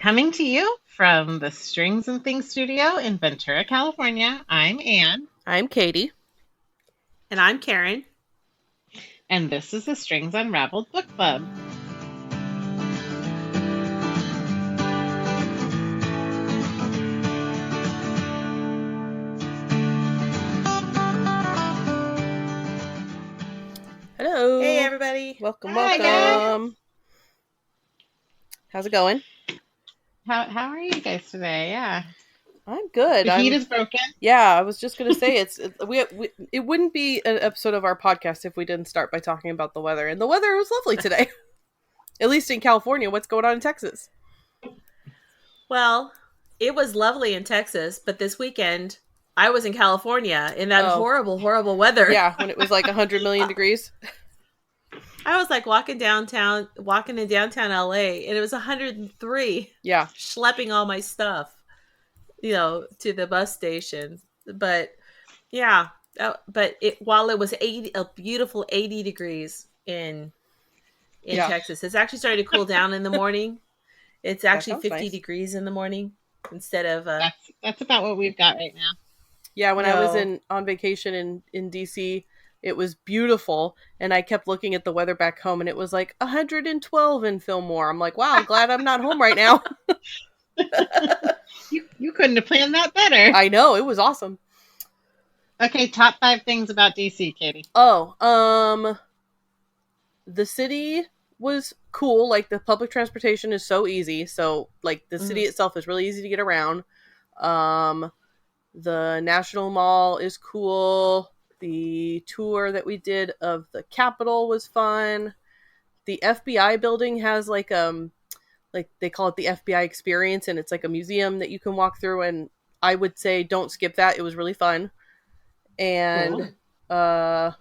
Coming to you from the Strings and Things studio in Ventura, California, I'm Anne. I'm Kaity. And I'm Karin. And this is the Strings Unraveled Book Club. Hello. Hey, everybody. Welcome. Hi, guys. How's it going? How are you guys today? Yeah. I'm good. The heat is broken. Yeah, I was just going to say it wouldn't be an episode of our podcast if we didn't start by talking about the weather. And the weather was lovely today. At least in California. What's going on in Texas? Well, it was lovely in Texas, but this weekend I was in California in that horrible weather. Yeah, when it was like 100 million degrees. I was like walking in downtown LA, and it was 103. Yeah. Schlepping all my stuff, to the bus station. But yeah, while it was a beautiful 80 degrees in Texas, it's actually starting to cool down in the morning. It's actually 50 degrees in the morning instead of that's about what we've got right now. Yeah, when I was on vacation in DC, it was beautiful, and I kept looking at the weather back home, and it was like 112 in Fillmore. I'm like, wow, I'm glad I'm not home right now. You couldn't have planned that better. I know, it was awesome. Okay, top 5 things about DC, Kaity. The city was cool. Like, the public transportation is so easy. So, like, the city itself is really easy to get around. The National Mall is cool. The tour that we did of the Capitol was fun. The FBI building has like they call it the FBI experience, and it's like a museum that you can walk through, and I would say don't skip that. It was really fun. And at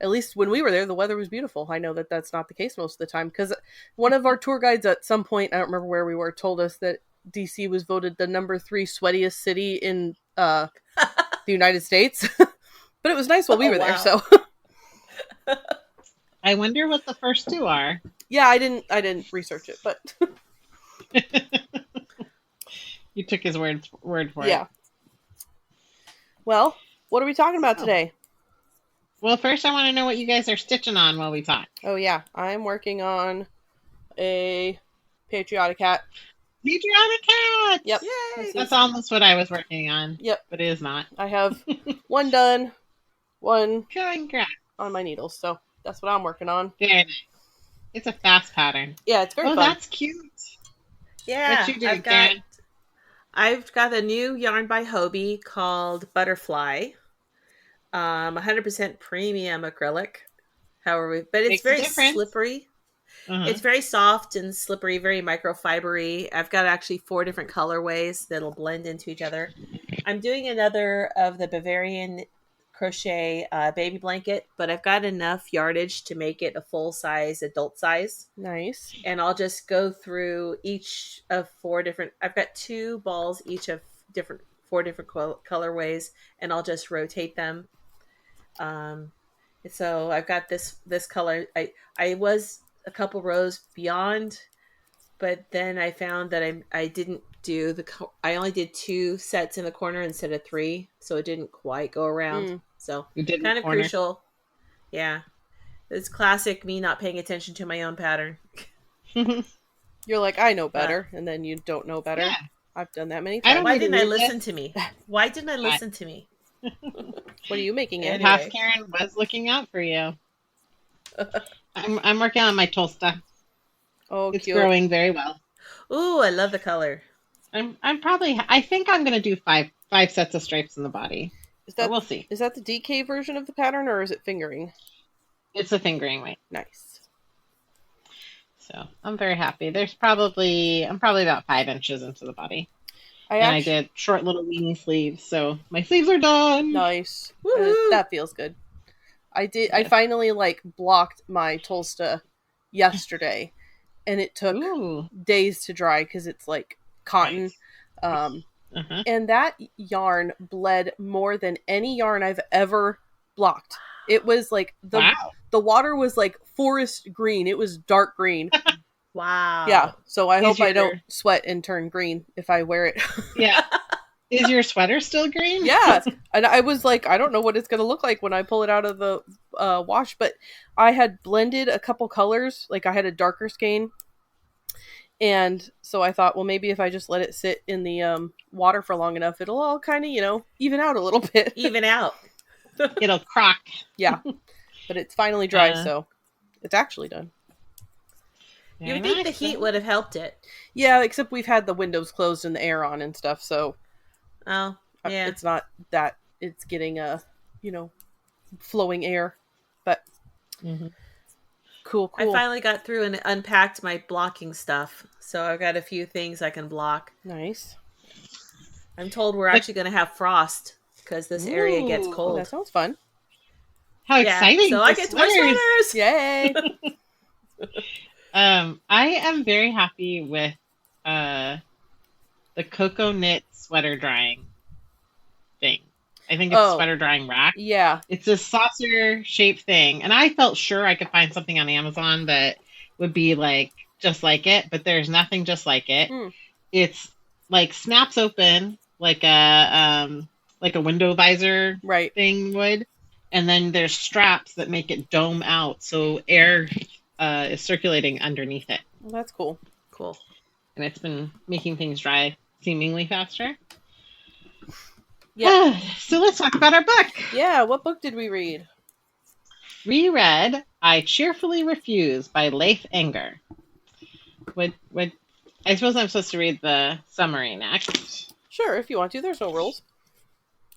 least when we were there, the weather was beautiful. I know that that's not the case most of the time, because one of our tour guides at some point, I don't remember where we were, told us that DC was voted the number 3 sweatiest city in the United States. But it was nice while we were there, so. I wonder what the first 2 are. Yeah, I didn't research it, but you took his word for it. Yeah. Well, what are we talking about today? Well, first I want to know what you guys are stitching on while we talk. Oh yeah, I'm working on a patriotic hat. Patriotic hat! Yep. Yay! That's almost what I was working on. Yep. But it is not. I have one done, one Congrats. on my needles, so that's what I'm working on. Very nice. It's a fast pattern. Yeah, it's very fun. That's cute. Yeah. What you doing, Karen? I've got a new yarn by Hobie called Butterfly. 100% premium acrylic. But it's very slippery. It's very soft and slippery, very microfibery. I've got actually 4 different colorways that'll blend into each other. I'm doing another of the Bavarian crochet baby blanket, but I've got enough yardage to make it a full size adult size. Nice. And I'll just go through each of 4 different. I've got 2 balls each of 4 different colorways, and I'll just rotate them. So I've got this color. I was a couple rows beyond, but then I found that I didn't do I only did 2 sets in the corner instead of 3, so it didn't quite go around. So kind of crucial. Yeah, it's classic me not paying attention to my own pattern. You're like, I know better, and then you don't know better. Yeah. I've done that many times. Why didn't I listen to me? Why didn't I listen to me? What are you making it? Half Karen was looking out for you. I'm working on my Tolsta. Oh, it's cute. growing very well. Ooh, I love the color. I think I'm going to do five sets of stripes in the body. We'll see. Is that the DK version of the pattern, or is it fingering? It's a fingering weight. Nice. So I'm very happy. I'm probably about 5 inches into the body. I did short little weenie sleeves, so my sleeves are done. Nice. That feels good. I finally blocked my Tolsta yesterday, and it took days to dry because it's like cotton. Nice. And that yarn bled more than any yarn I've ever blocked. It was like the water was like forest green. It was dark green. Wow. Yeah. So I hope I don't sweat and turn green if I wear it. Yeah. Is your sweater still green? Yeah. And I was like, I don't know what it's going to look like when I pull it out of the wash, but I had blended a couple colors. Like I had a darker skein. And so I thought, well, maybe if I just let it sit in the water for long enough, it'll all kind of, even out a little bit. Even out. It'll crock. Yeah. But it's finally dry, so it's actually done. You would think the heat would have helped it. Yeah, except we've had the windows closed and the air on and stuff, so... Oh, yeah. It's not that it's getting flowing air, but cool. I finally got through and unpacked my blocking stuff, so I've got a few things I can block. Nice. I'm told we're actually going to have frost because this area gets cold. That sounds fun. How exciting! So I get to wear sweaters! Yay! I am very happy with the cocoa knit sweater drying thing. I think it's a sweater drying rack. Yeah. It's a saucer shaped thing. And I felt sure I could find something on Amazon that would be like just like it, but there's nothing just like it. It's like snaps open like a window visor thing would. And then there's straps that make it dome out so air is circulating underneath it. Well, that's cool. Cool. And it's been making things dry seemingly faster. Yeah. So let's talk about our book. Yeah, what book did we read? We read I Cheerfully Refuse by Leif Enger. I suppose I'm supposed to read the summary next. Sure, if you want to. There's no rules.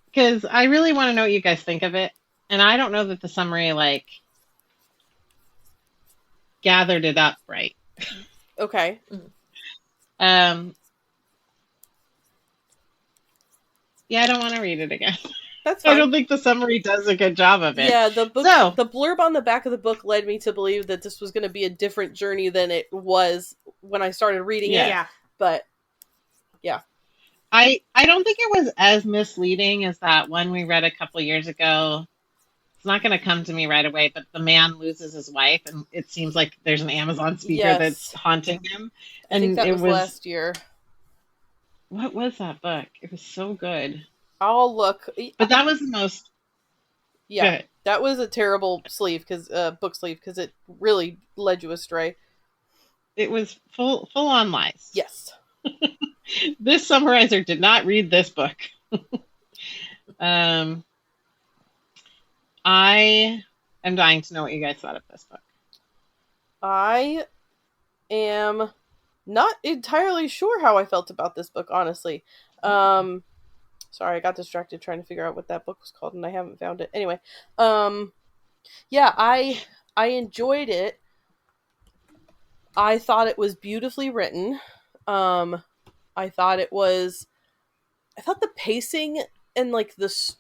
Because I really want to know what you guys think of it. And I don't know that the summary, gathered it up right. Okay. Yeah, I don't want to read it again. That's fine. I don't think the summary does a good job of it. Yeah, the blurb on the back of the book led me to believe that this was going to be a different journey than it was when I started reading it. Yeah. But, yeah. I don't think it was as misleading as that one we read a couple years ago. It's not going to come to me right away, but the man loses his wife, and it seems like there's an Amazon speaker that's haunting him. And I think that was last year. What was that book? It was so good. I'll look. But that was the most... Yeah, good. That was a terrible book sleeve, because it really led you astray. It was full on lies. Yes. This summarizer did not read this book. I am dying to know what you guys thought of this book. I am not entirely sure how I felt about this book, honestly. Sorry, I got distracted trying to figure out what that book was called, and I haven't found it. Anyway, yeah, I enjoyed it. I thought it was beautifully written. I thought the pacing and the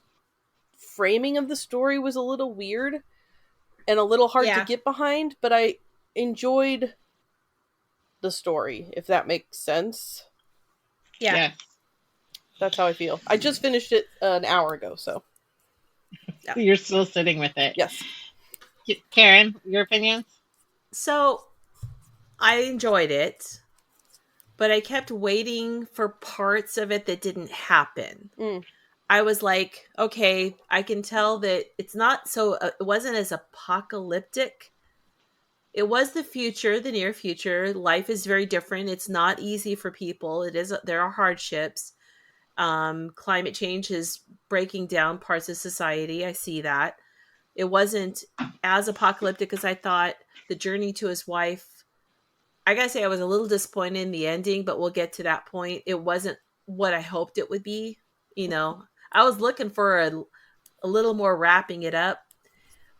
framing of the story was a little weird and a little hard to get behind, but I enjoyed the story, if that makes sense. Yeah. That's how I feel. I just finished it an hour ago, so. You're still sitting with it. Yes. Karin, your opinions? So, I enjoyed it, but I kept waiting for parts of it that didn't happen. I was like, okay, I can tell that it's not so, it wasn't as apocalyptic. It was the future, the near future. Life is very different. It's not easy for people. There are hardships. Climate change is breaking down parts of society. I see that. It wasn't as apocalyptic as I thought. The journey to his wife, I gotta say I was a little disappointed in the ending, but we'll get to that point. It wasn't what I hoped it would be. I was looking for a little more wrapping it up.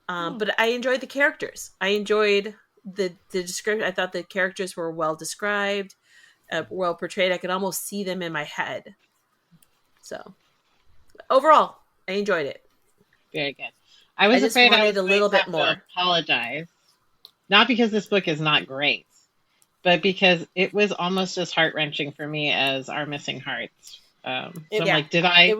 But I enjoyed the characters. I enjoyed the description. I thought the characters were well described, well portrayed. I could almost see them in my head. So, overall, I enjoyed it. Very good. I was afraid I was a little bit more. To apologize, not because this book is not great, but because it was almost as heart-wrenching for me as Our Missing Hearts. I'm like, did I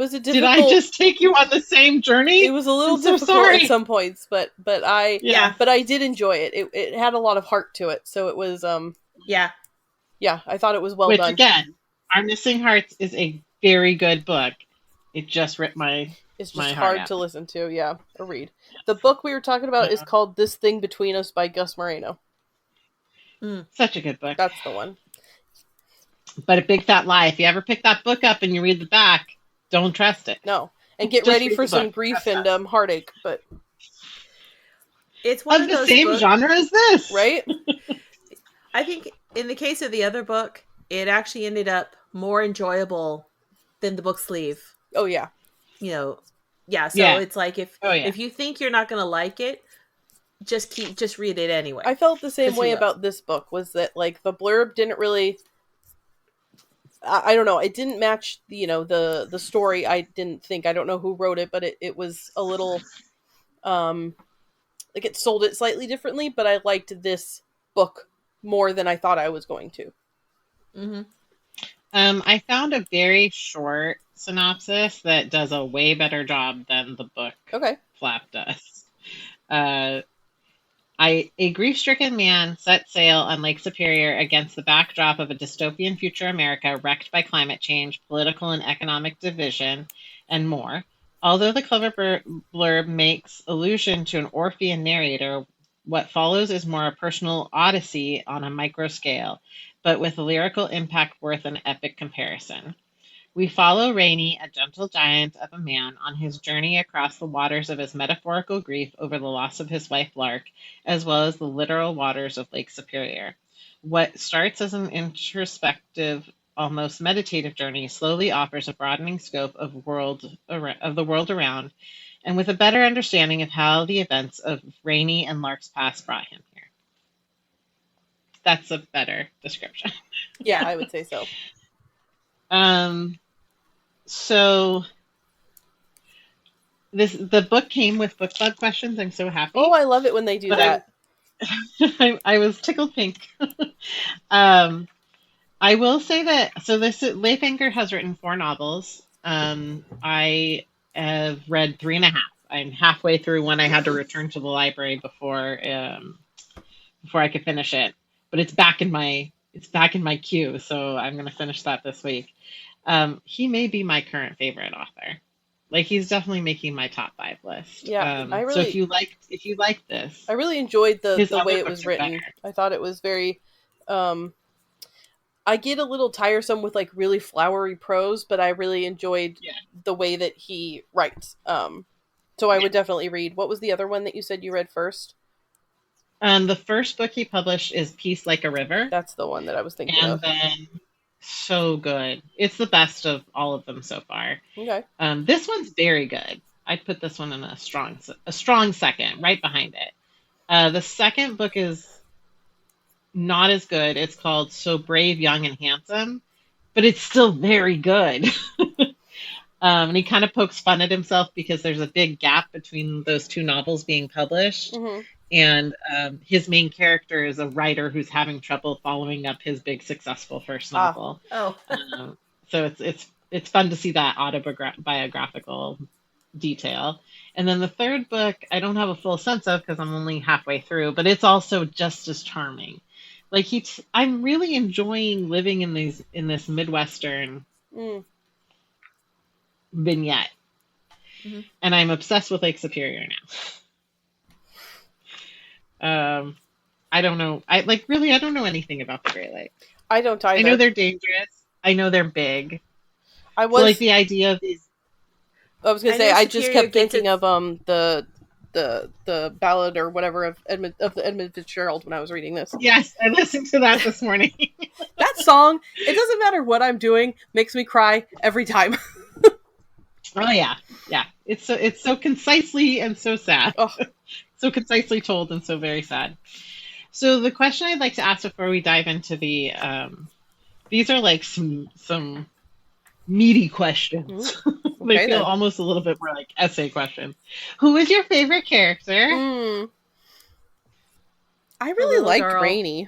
just take you on the same journey? It was a little difficult at some points, but I did enjoy it. It had a lot of heart to it, so it was Yeah. Yeah, I thought it was well Which, done. again, Our Missing Hearts is a very good book. It just ripped my It's just my hard heart to listen to, yeah, or read. The book we were talking about is called This Thing Between Us by Gus Moreno. Such a good book. That's the one. But a big fat lie. If you ever pick that book up and you read the back, don't trust it. No. And get ready for some grief and heartache, but it's one of the those same genre as this. Right? I think in the case of the other book, it actually ended up more enjoyable than the book sleeve. Oh yeah. You know, yeah. So it's like if you think you're not going to like it, just read it anyway. I felt the same way about this book. Was that like the blurb didn't really. I don't know. It didn't match, the story. I didn't think. I don't know who wrote it, but it was a little, like it sold it slightly differently. But I liked this book more than I thought I was going to. Mm-hmm. I found a very short synopsis that does a way better job than the book flap does. A grief-stricken man set sail on Lake Superior against the backdrop of a dystopian future America wrecked by climate change, political and economic division, and more. Although the clever blurb makes allusion to an Orphean narrator, what follows is more a personal odyssey on a micro scale, but with a lyrical impact worth an epic comparison. We follow Rainey, a gentle giant of a man, on his journey across the waters of his metaphorical grief over the loss of his wife Lark, as well as the literal waters of Lake Superior. What starts as an introspective, almost meditative journey slowly offers a broadening scope of the world around, and with a better understanding of how the events of Rainey and Lark's past brought him here. That's a better description. Yeah, I would say so. So the book came with book club questions. I'm so happy. Oh, I love it when they do that. I was tickled pink. I will say that, Leif Enger has written 4 novels. I have read 3.5. I'm halfway through one. I had to return to the library before I could finish it, but it's back in my queue, so I'm going to finish that this week. He may be my current favorite author. Like, he's definitely making my top 5 list. Yeah, so if you like this, I really enjoyed the way it was written. Better. I thought it was very. I get a little tiresome with like really flowery prose, but I really enjoyed the way that he writes. So I would definitely read. What was the other one that you said you read first? The first book he published is Peace Like a River. That's the one that I was thinking of. And then, so good. It's the best of all of them so far. Okay. This one's very good. I'd put this one in a strong second, right behind it. The second book is not as good. It's called So Brave, Young, and Handsome, but it's still very good. And he kind of pokes fun at himself because there's a big gap between those 2 novels being published. Mm-hmm. And his main character is a writer who's having trouble following up his big successful first novel. So it's fun to see that autobiographical detail. And then the third book, I don't have a full sense of because I'm only halfway through, but it's also just as charming. Like I'm really enjoying living in this Midwestern vignette, and I'm obsessed with Lake Superior now. I don't know. I don't know anything about the Great Lakes. I don't either. I know they're dangerous. I know they're big. So like the idea of these. I was gonna say I just kept thinking of the ballad or whatever of the Edmund Fitzgerald when I was reading this. Yes, I listened to that this morning. That song, it doesn't matter what I'm doing, makes me cry every time. Oh yeah. It's so concisely and so sad. Oh. So concisely told and so very sad. So the question I'd like to ask before we dive into the these are like some meaty questions. They feel almost a little bit more like essay questions. Who is your favorite character? I really liked Rainey.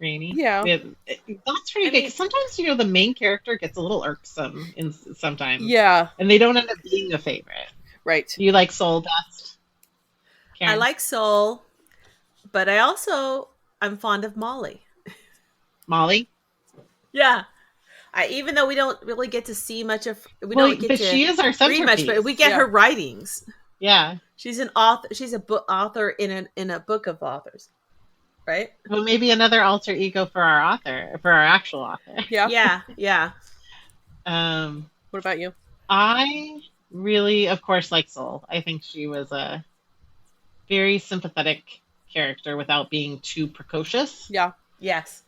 Yeah. That's pretty good. Because sometimes, the main character gets a little irksome sometimes. Yeah. And they don't end up being a favorite. Right. You like Soul best? Karin? I like Soul, but I'm fond of Molly. Molly. Yeah. Even though we don't really get to see much of, she is our centerpiece. Read much, but we get her writings. Yeah, she's an author. She's a book author in a book of authors, right? Well, maybe another alter ego for our actual author. Yeah. What about you? I really, of course, like Soul. I think she was a very sympathetic character without being too precocious. Yeah. Yes.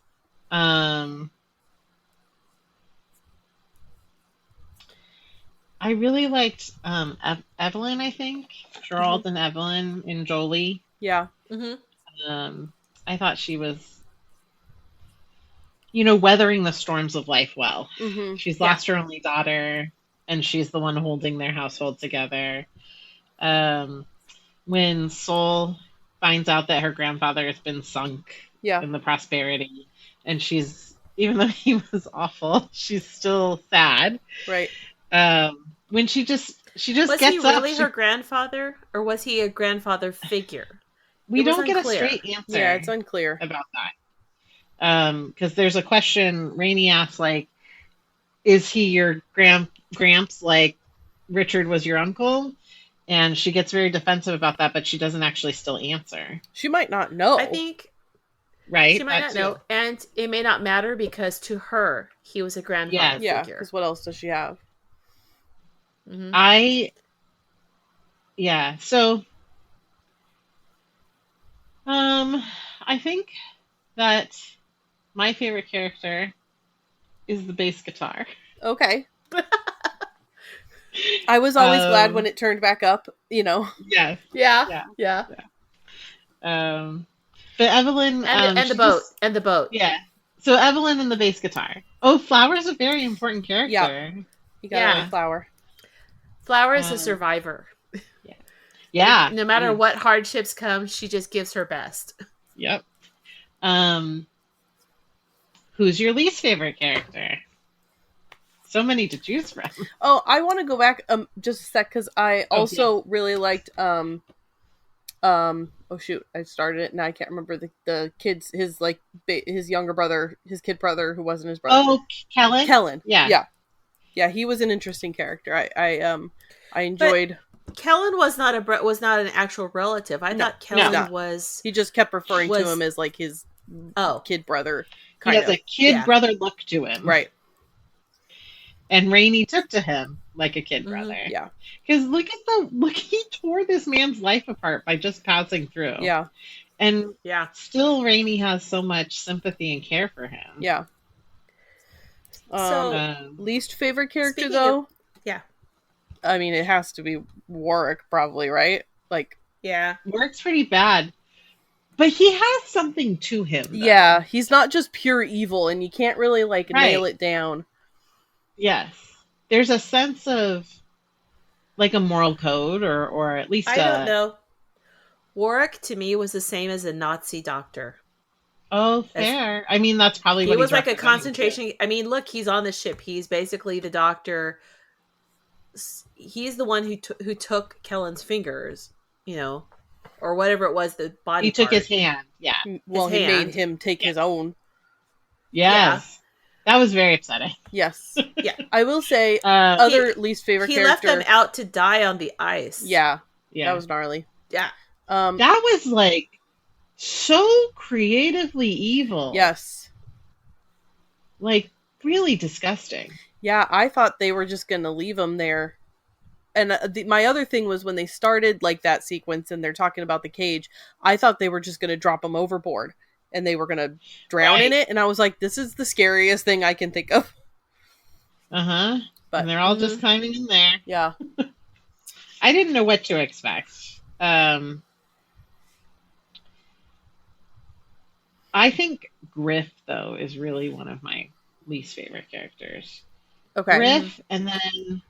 I really liked Evelyn, I think. Gerald and Evelyn in Jolie. Yeah. I thought she was, weathering the storms of life well. She's lost her only daughter, and she's the one holding their household together. When Soul finds out that her grandfather has been sunk in the prosperity, and even though he was awful, she's still sad. Right. When she just was gets up. Was he really her grandfather, or was he a grandfather figure? We don't get a straight answer. Yeah, it's unclear about that. Because there's a question Rainey asks, like, is he your gramps like Richard was your uncle? And she gets very defensive about that, but she doesn't actually still answer. She might not know. I think. Right. She might not know. And it may not matter because to her, he was a grandfather figure. Yeah, because what else does she have? So I think that my favorite character is the bass guitar. Okay. I was always glad when it turned back up, Yeah. But Evelyn and the boat. Yeah. So Evelyn and the bass guitar. Oh, Flower's a very important character. Yeah. You got like Flower. Flower is a survivor. Yeah. No matter what hardships come, she just gives her best. Yep. Who's your least favorite character? So many to choose from. Oh, I want to go back just a sec because I also really liked oh shoot, I started it and I can't remember the kids, his younger brother, his kid brother who wasn't his brother. Oh, Kellen. Yeah. He was an interesting character. I enjoyed. But Kellen was not an actual relative. I thought Kellen was. He just kept referring to him as like his kid brother. He has a kid brother look to him, right? And Rainey took to him like a kid brother. Yeah, because look, he tore this man's life apart by just passing through. Yeah, and still Rainey has so much sympathy and care for him. Yeah. Least favorite character though? I mean, it has to be Warwick, probably, right? Like, Warwick's pretty bad, but he has something to him. Though. Yeah, he's not just pure evil, and you can't really nail it down. Yes, there's a sense of like a moral code, or at least I don't know. Warwick to me was the same as a Nazi doctor. Oh, fair. I mean, that's probably what he was like a concentration. I mean, look, he's on the ship. He's basically the doctor. He's the one who took Kellen's fingers, or whatever it was. The body. He took his hand. Yeah. Well, he made him take his own. Yes. That was very upsetting. Yes. Yeah. I will say, other least favorite character. He left them out to die on the ice. Yeah. That was gnarly. Yeah. That was like so creatively evil. Yes. Like really disgusting. Yeah, I thought they were just going to leave him there. And my other thing was when they started that sequence and they're talking about the cage, I thought they were just going to drop him overboard and they were going to drown in it. And I was like, this is the scariest thing I can think of. Uh-huh. But and they're all just climbing in there. Yeah. I didn't know what to expect. I think Griff, though, is really one of my least favorite characters. Okay. Griff, and then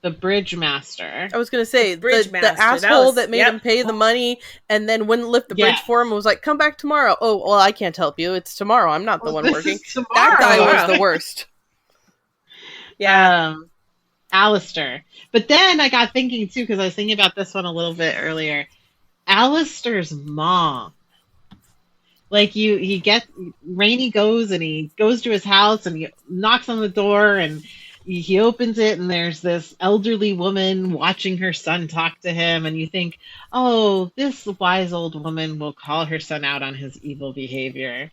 the bridge master. I was going to say, the asshole that made him pay the money and then wouldn't lift the bridge for him and was like, come back tomorrow. Oh, well, I can't help you. It's tomorrow. I'm not the one working. That guy was the worst. Yeah. Alistair. But then I got thinking, too, because I was thinking about this one a little bit earlier. Alistair's mom Like Rainey goes and he goes to his house and he knocks on the door and he opens it and there's this elderly woman watching her son talk to him, and you think, oh, this wise old woman will call her son out on his evil behavior.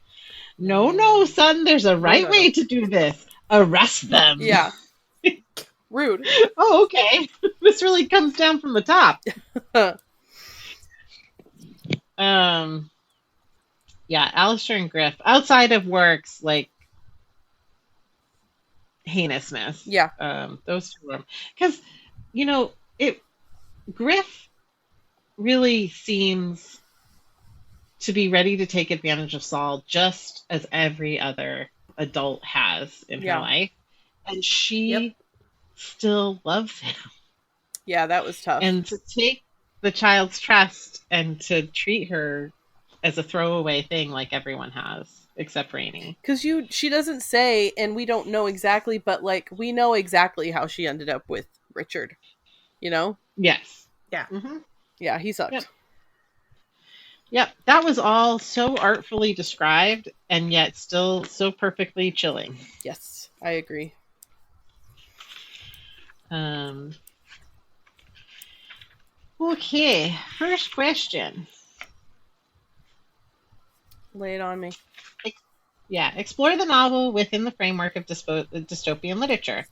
No, son, there's a right way to do this. Arrest them. Yeah. Rude. Oh, okay. This really comes down from the top. Yeah, Alistair and Griff, outside of works, like, heinousness. Yeah. Those two of them. Because, Griff really seems to be ready to take advantage of Saul just as every other adult has in her life. And she still loves him. Yeah, that was tough. And to take the child's trust and to treat her as a throwaway thing like everyone has, except Rainey. Because she doesn't say, and we don't know exactly, but like we know exactly how she ended up with Richard. You know? Yes. Yeah. Mm-hmm. Yeah, he sucked. Yep. That was all so artfully described and yet still so perfectly chilling. Yes, I agree. Okay, first question. Lay it on me. Explore the novel within the framework of dystopian literature.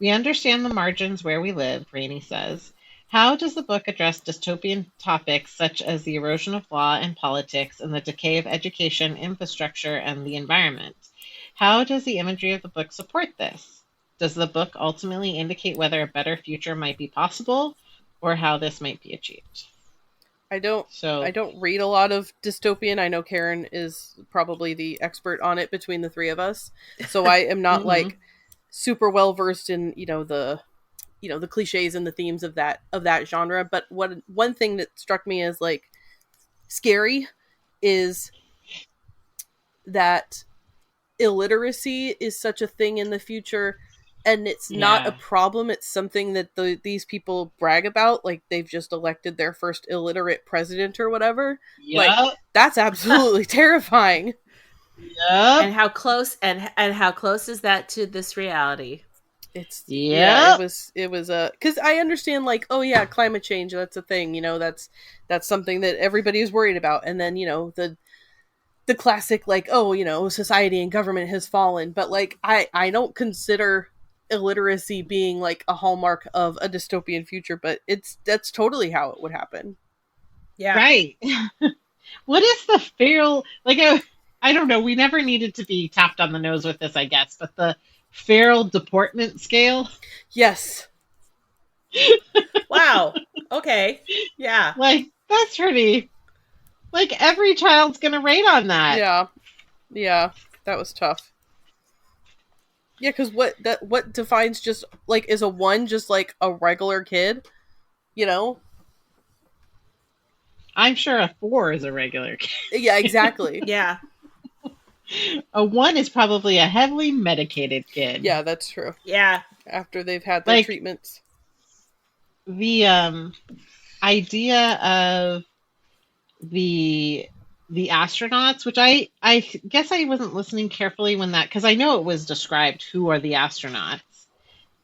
We understand the margins where we live, Rainey says. How does the book address dystopian topics such as the erosion of law and politics and the decay of education, infrastructure, and the environment? How does the imagery of the book support this? Does the book ultimately indicate whether a better future might be possible or how this might be achieved? I don't read a lot of dystopian. I know Karin is probably the expert on it between the three of us. So I am not like super well versed in, the cliches and the themes of that genre. But one thing that struck me as like scary is that illiteracy is such a thing in the future. And it's not a problem. It's something that these people brag about. Like they've just elected their first illiterate president or whatever. Yep. Like that's absolutely terrifying. Yep. And how close is that to this reality? It was because I understand like, oh yeah, climate change, that's a thing. That's something that everybody is worried about. And then the classic like, oh society and government has fallen. But like I don't consider illiteracy being like a hallmark of a dystopian future, but that's totally how it would happen. Yeah. Right. What is the feral, like, I don't know, we never needed to be tapped on the nose with this, I guess, but the feral deportment scale? Yes. Wow. Okay. Yeah. Like, that's pretty, like, every child's gonna rate on that. Yeah, that was tough. Yeah, because what defines just, like, is a 1 just, like, a regular kid? I'm sure a 4 is a regular kid. Yeah, exactly. Yeah. A 1 is probably a heavily medicated kid. Yeah, that's true. Yeah. After they've had their treatments. The idea of the astronauts, which I guess I wasn't listening carefully when that, because I know it was described who are the astronauts,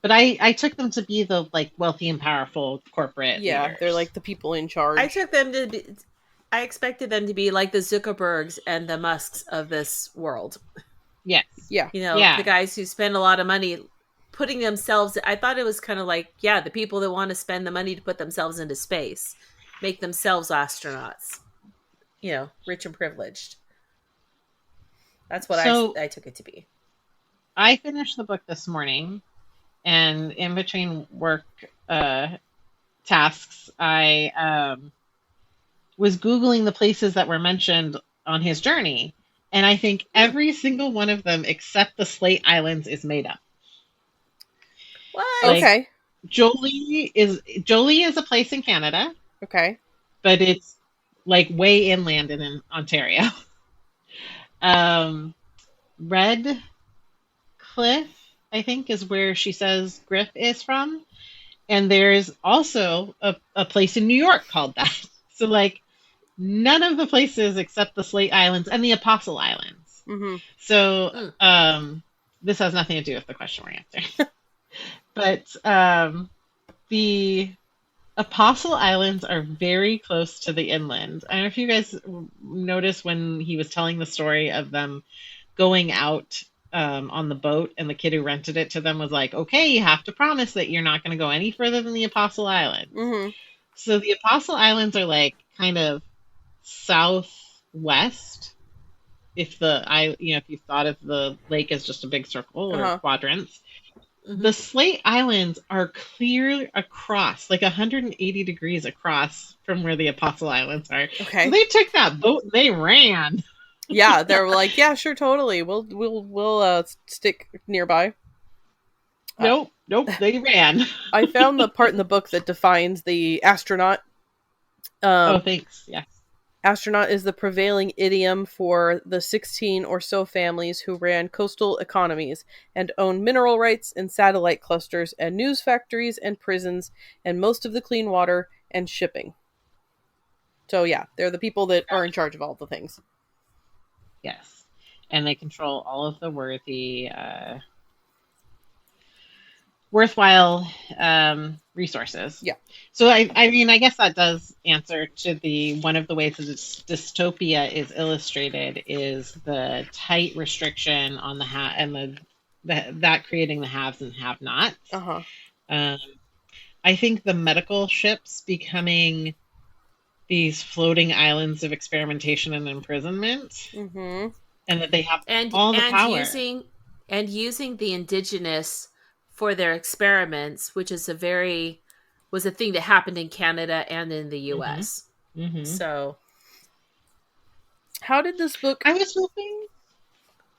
but I took them to be the like wealthy and powerful corporate leaders. They're like the people in charge. I expected them to be like the Zuckerbergs and the Musks of this world. Yes. Yeah. The guys who spend a lot of money putting themselves, I thought it was kind of like, the people that want to spend the money to put themselves into space, make themselves astronauts. Rich and privileged. That's what I took it to be. I finished the book this morning, and in between work tasks, I was Googling the places that were mentioned on his journey, and I think every single one of them except the Slate Islands is made up. What? Like, okay. Jolie is a place in Canada. Okay. But it's like way inland and in Ontario. Red Cliff, I think, is where she says Griff is from. And there's also a place in New York called that. So, like, none of the places except the Slate Islands and the Apostle Islands. Mm-hmm. So this has nothing to do with the question we're answering. But the Apostle Islands are very close to the inland. I don't know if you guys noticed when he was telling the story of them going out on the boat, and the kid who rented it to them was like, okay, you have to promise that you're not going to go any further than the Apostle Islands. Mm-hmm. So the Apostle Islands are like kind of southwest. If you thought of the lake as just a big circle or quadrants, the Slate Islands are clear across, like 180 degrees across from where the Apostle Islands are. Okay. So they took that boat and they ran. Yeah, they were like, yeah, sure, totally. We'll stick nearby. Nope, they ran. I found the part in the book that defines the astronaut. Thanks. Yes. Astronaut is the prevailing idiom for the 16 or so families who ran coastal economies and owned mineral rights and satellite clusters and news factories and prisons and most of the clean water and shipping. So yeah, they're the people that are in charge of all the things. Yes. And they control all of the worthwhile resources. Yeah. So I mean, I guess that does answer to one of the ways that dystopia is illustrated is the tight restriction on the and that creating the haves and have-nots. I think the medical ships becoming these floating islands of experimentation and imprisonment, and that they have all the power, using the indigenous for their experiments, which is was a thing that happened in Canada and in the U.S. So, how did this book? I was hoping.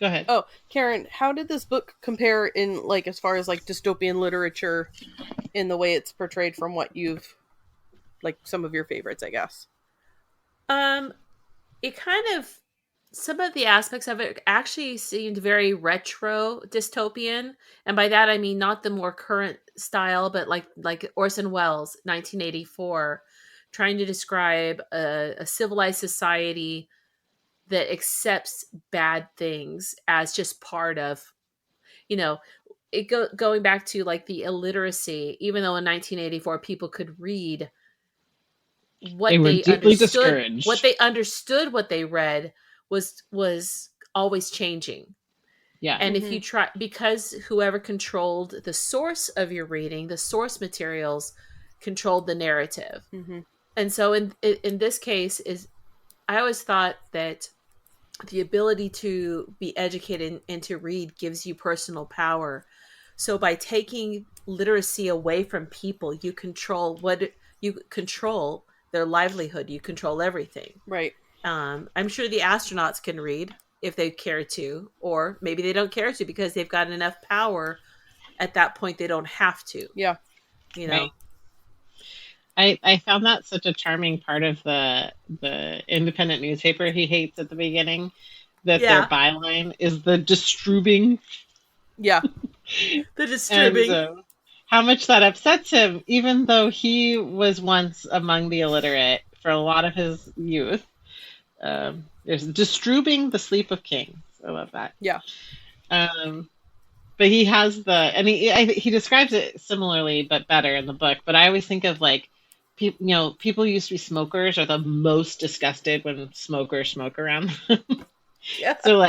Go ahead. Oh, Karin, how did this book compare in as far as dystopian literature, in the way it's portrayed from what you've some of your favorites, I guess? It kind of, some of the aspects of it actually seemed very retro dystopian, and by that I mean not the more current style, but like Orson Welles' 1984, trying to describe a civilized society that accepts bad things as just part of, it going back to the illiteracy, even though in 1984 people could read. What they understood, what they read was always changing. Yeah. And if you try, because whoever controlled the source of your reading, the source materials controlled the narrative. And so in this case I always thought that the ability to be educated and to read gives you personal power. So by taking literacy away from people, you control their livelihood, you control everything. Right. I'm sure the astronauts can read if they care to, or maybe they don't care to because they've got enough power at that point they don't have to. Yeah. Right. I found that such a charming part of the independent newspaper he hates at the beginning, that their byline is the distrubing. Yeah. The distrubing. And, how much that upsets him, even though he was once among the illiterate for a lot of his youth. There's distrubing the sleep of kings. I love that. Yeah. But he has he describes it similarly but better in the book. But I always think of people who used to be smokers are the most disgusted when smokers smoke around them. Yeah. So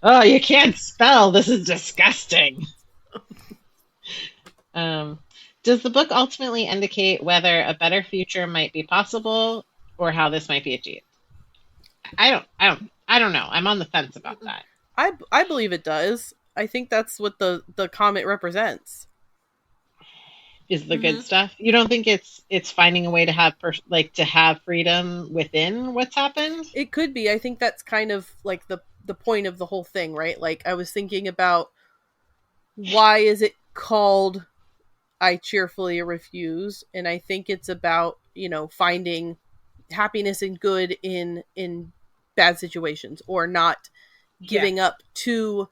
oh, you can't spell. This is disgusting. Does the book ultimately indicate whether a better future might be possible or how this might be achieved? I don't know. I'm on the fence about that. I believe it does. I think that's what the comet represents. Is the good stuff. You don't think it's finding a way to have to have freedom within what's happened? It could be. I think that's kind of the point of the whole thing, right? I was thinking about, why is it called I Cheerfully Refuse? And I think it's about, finding happiness and good in bad situations, or not giving up to,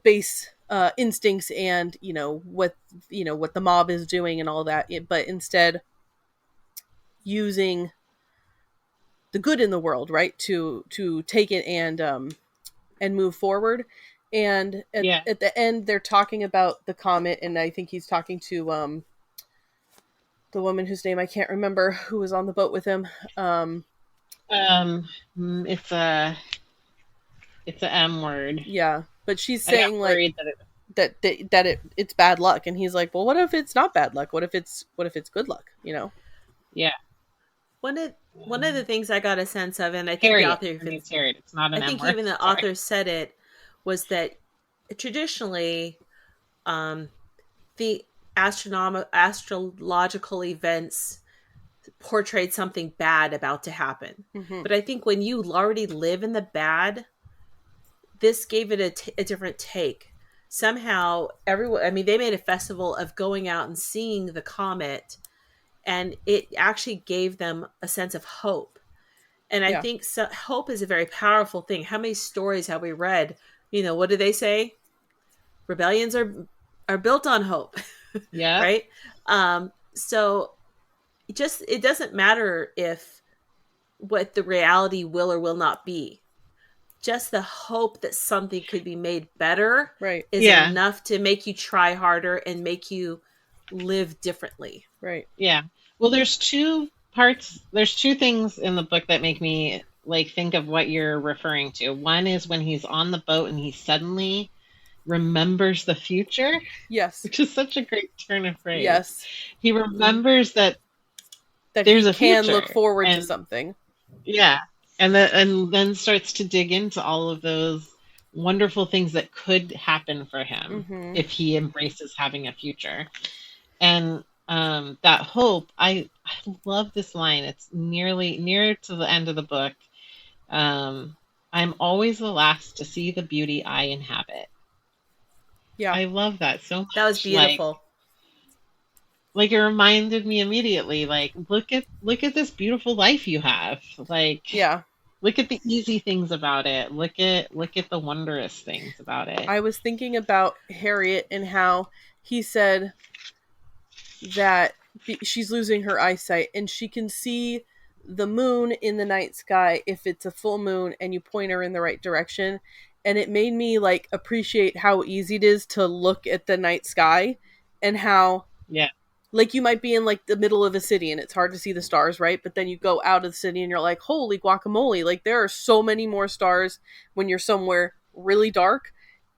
base instincts and, what the mob is doing and all that, but instead using the good in the world, right? To take it and move forward. And at the end, they're talking about the comet, and I think he's talking to the woman whose name I can't remember, who was on the boat with him. It's a M word. Yeah, but she's saying like that it's bad luck, and he's like, well, what if it's not bad luck? What if it's good luck? You know? Yeah. One of the things I got a sense of, and I think the author, it's not an I think M-word. even the author said it, was that traditionally, the astrological events portrayed something bad about to happen. Mm-hmm. But I think when you already live in the bad, this gave it a different take. Somehow, everyone, I mean, they made a festival of going out and seeing the comet, and it actually gave them a sense of hope. And I think hope is a very powerful thing. How many stories have we read? You know, what do they say? Rebellions are built on hope. Yeah. Right? So it doesn't matter if what the reality will or will not be. Just the hope that something could be made better is enough to make you try harder and make you live differently. Right. Yeah. Well, there's two things in the book that make me like think of what you're referring to. One is when he's on the boat and he suddenly remembers the future. Yes. Which is such a great turn of phrase. Yes. He remembers that there's a future. Can look forward to something. Yeah. And then starts to dig into all of those wonderful things that could happen for him if he embraces having a future. And that hope, I love this line. It's near to the end of the book. I'm always the last to see the beauty I inhabit. Yeah. I love that so much. That was beautiful. Like it reminded me immediately, like, look at this beautiful life you have. Like, yeah. Look at the easy things about it. Look at the wondrous things about it. I was thinking about Harriet and how he said that she's losing her eyesight and she can see the moon in the night sky if it's a full moon and you point her in the right direction. And it made me like appreciate how easy it is to look at the night sky and how like you might be in like the middle of a city and it's hard to see the stars, right? But then you go out of the city and you're like, holy guacamole, like there are so many more stars when you're somewhere really dark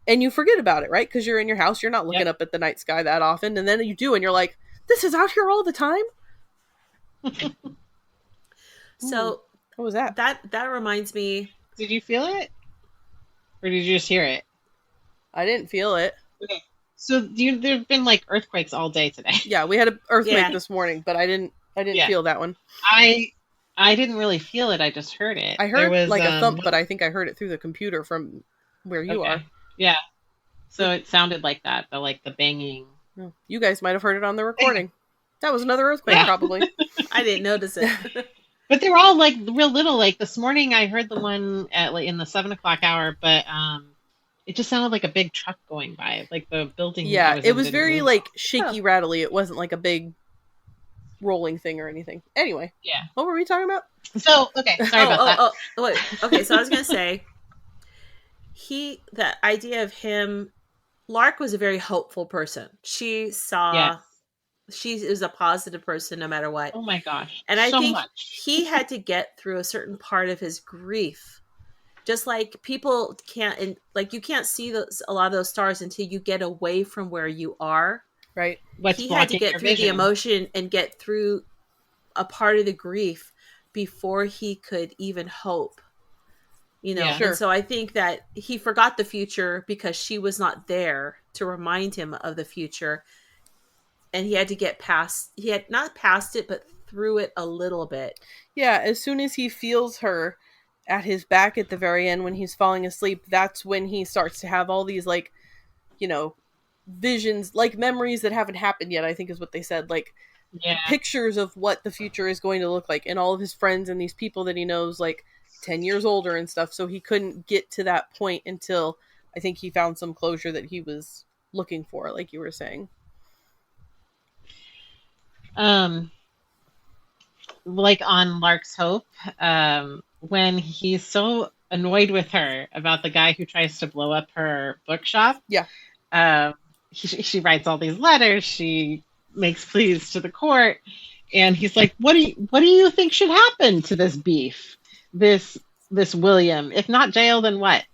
and you forget about it, right? Because you're in your house, you're not looking up at the night sky that often, and then you do and you're like, this is out here all the time. So what was that? That reminds me. Did you feel it? Or did you just hear it? I didn't feel it. Okay. So there've been like earthquakes all day today. Yeah, we had an earthquake this morning, but I didn't feel that one. I didn't really feel it. I just heard it. I heard like a thump, but I think I heard it through the computer from where you are. Yeah. So it sounded like that, the banging. You guys might have heard it on the recording. That was another earthquake, probably. I didn't notice it. But they were all like real little. Like this morning, I heard the one at like in the 7:00 hour, but it just sounded like a big truck going by, like the building. Yeah, it was very like shaky, rattly. It wasn't like a big rolling thing or anything. Anyway, what were we talking about? So okay, sorry about that. Wait. Okay, so I was gonna say, the idea of him, Lark was a very hopeful person. She saw. She is a positive person no matter what. Oh my gosh. And I think he had to get through a certain part of his grief. Just like people can't, and like you can't see a lot of those stars until you get away from where you are. Right. He had to get through the emotion and get through a part of the grief before he could even hope. You know, and so I think that he forgot the future because she was not there to remind him of the future. And he had to get past, he had not past it, but through it a little bit. Yeah, as soon as he feels her at his back at the very end when he's falling asleep, that's when he starts to have all these, like, you know, visions, like memories that haven't happened yet, I think is what they said. Like, pictures of what the future is going to look like. And all of his friends and these people that he knows, like, 10 years older and stuff. So he couldn't get to that point until I think he found some closure that he was looking for, like you were saying. like on Lark's Hope, when he's so annoyed with her about the guy who tries to blow up her bookshop. Yeah. She writes all these letters. She makes pleas to the court, and he's like, "What do you think should happen to this beef, this William? If not jail, then what?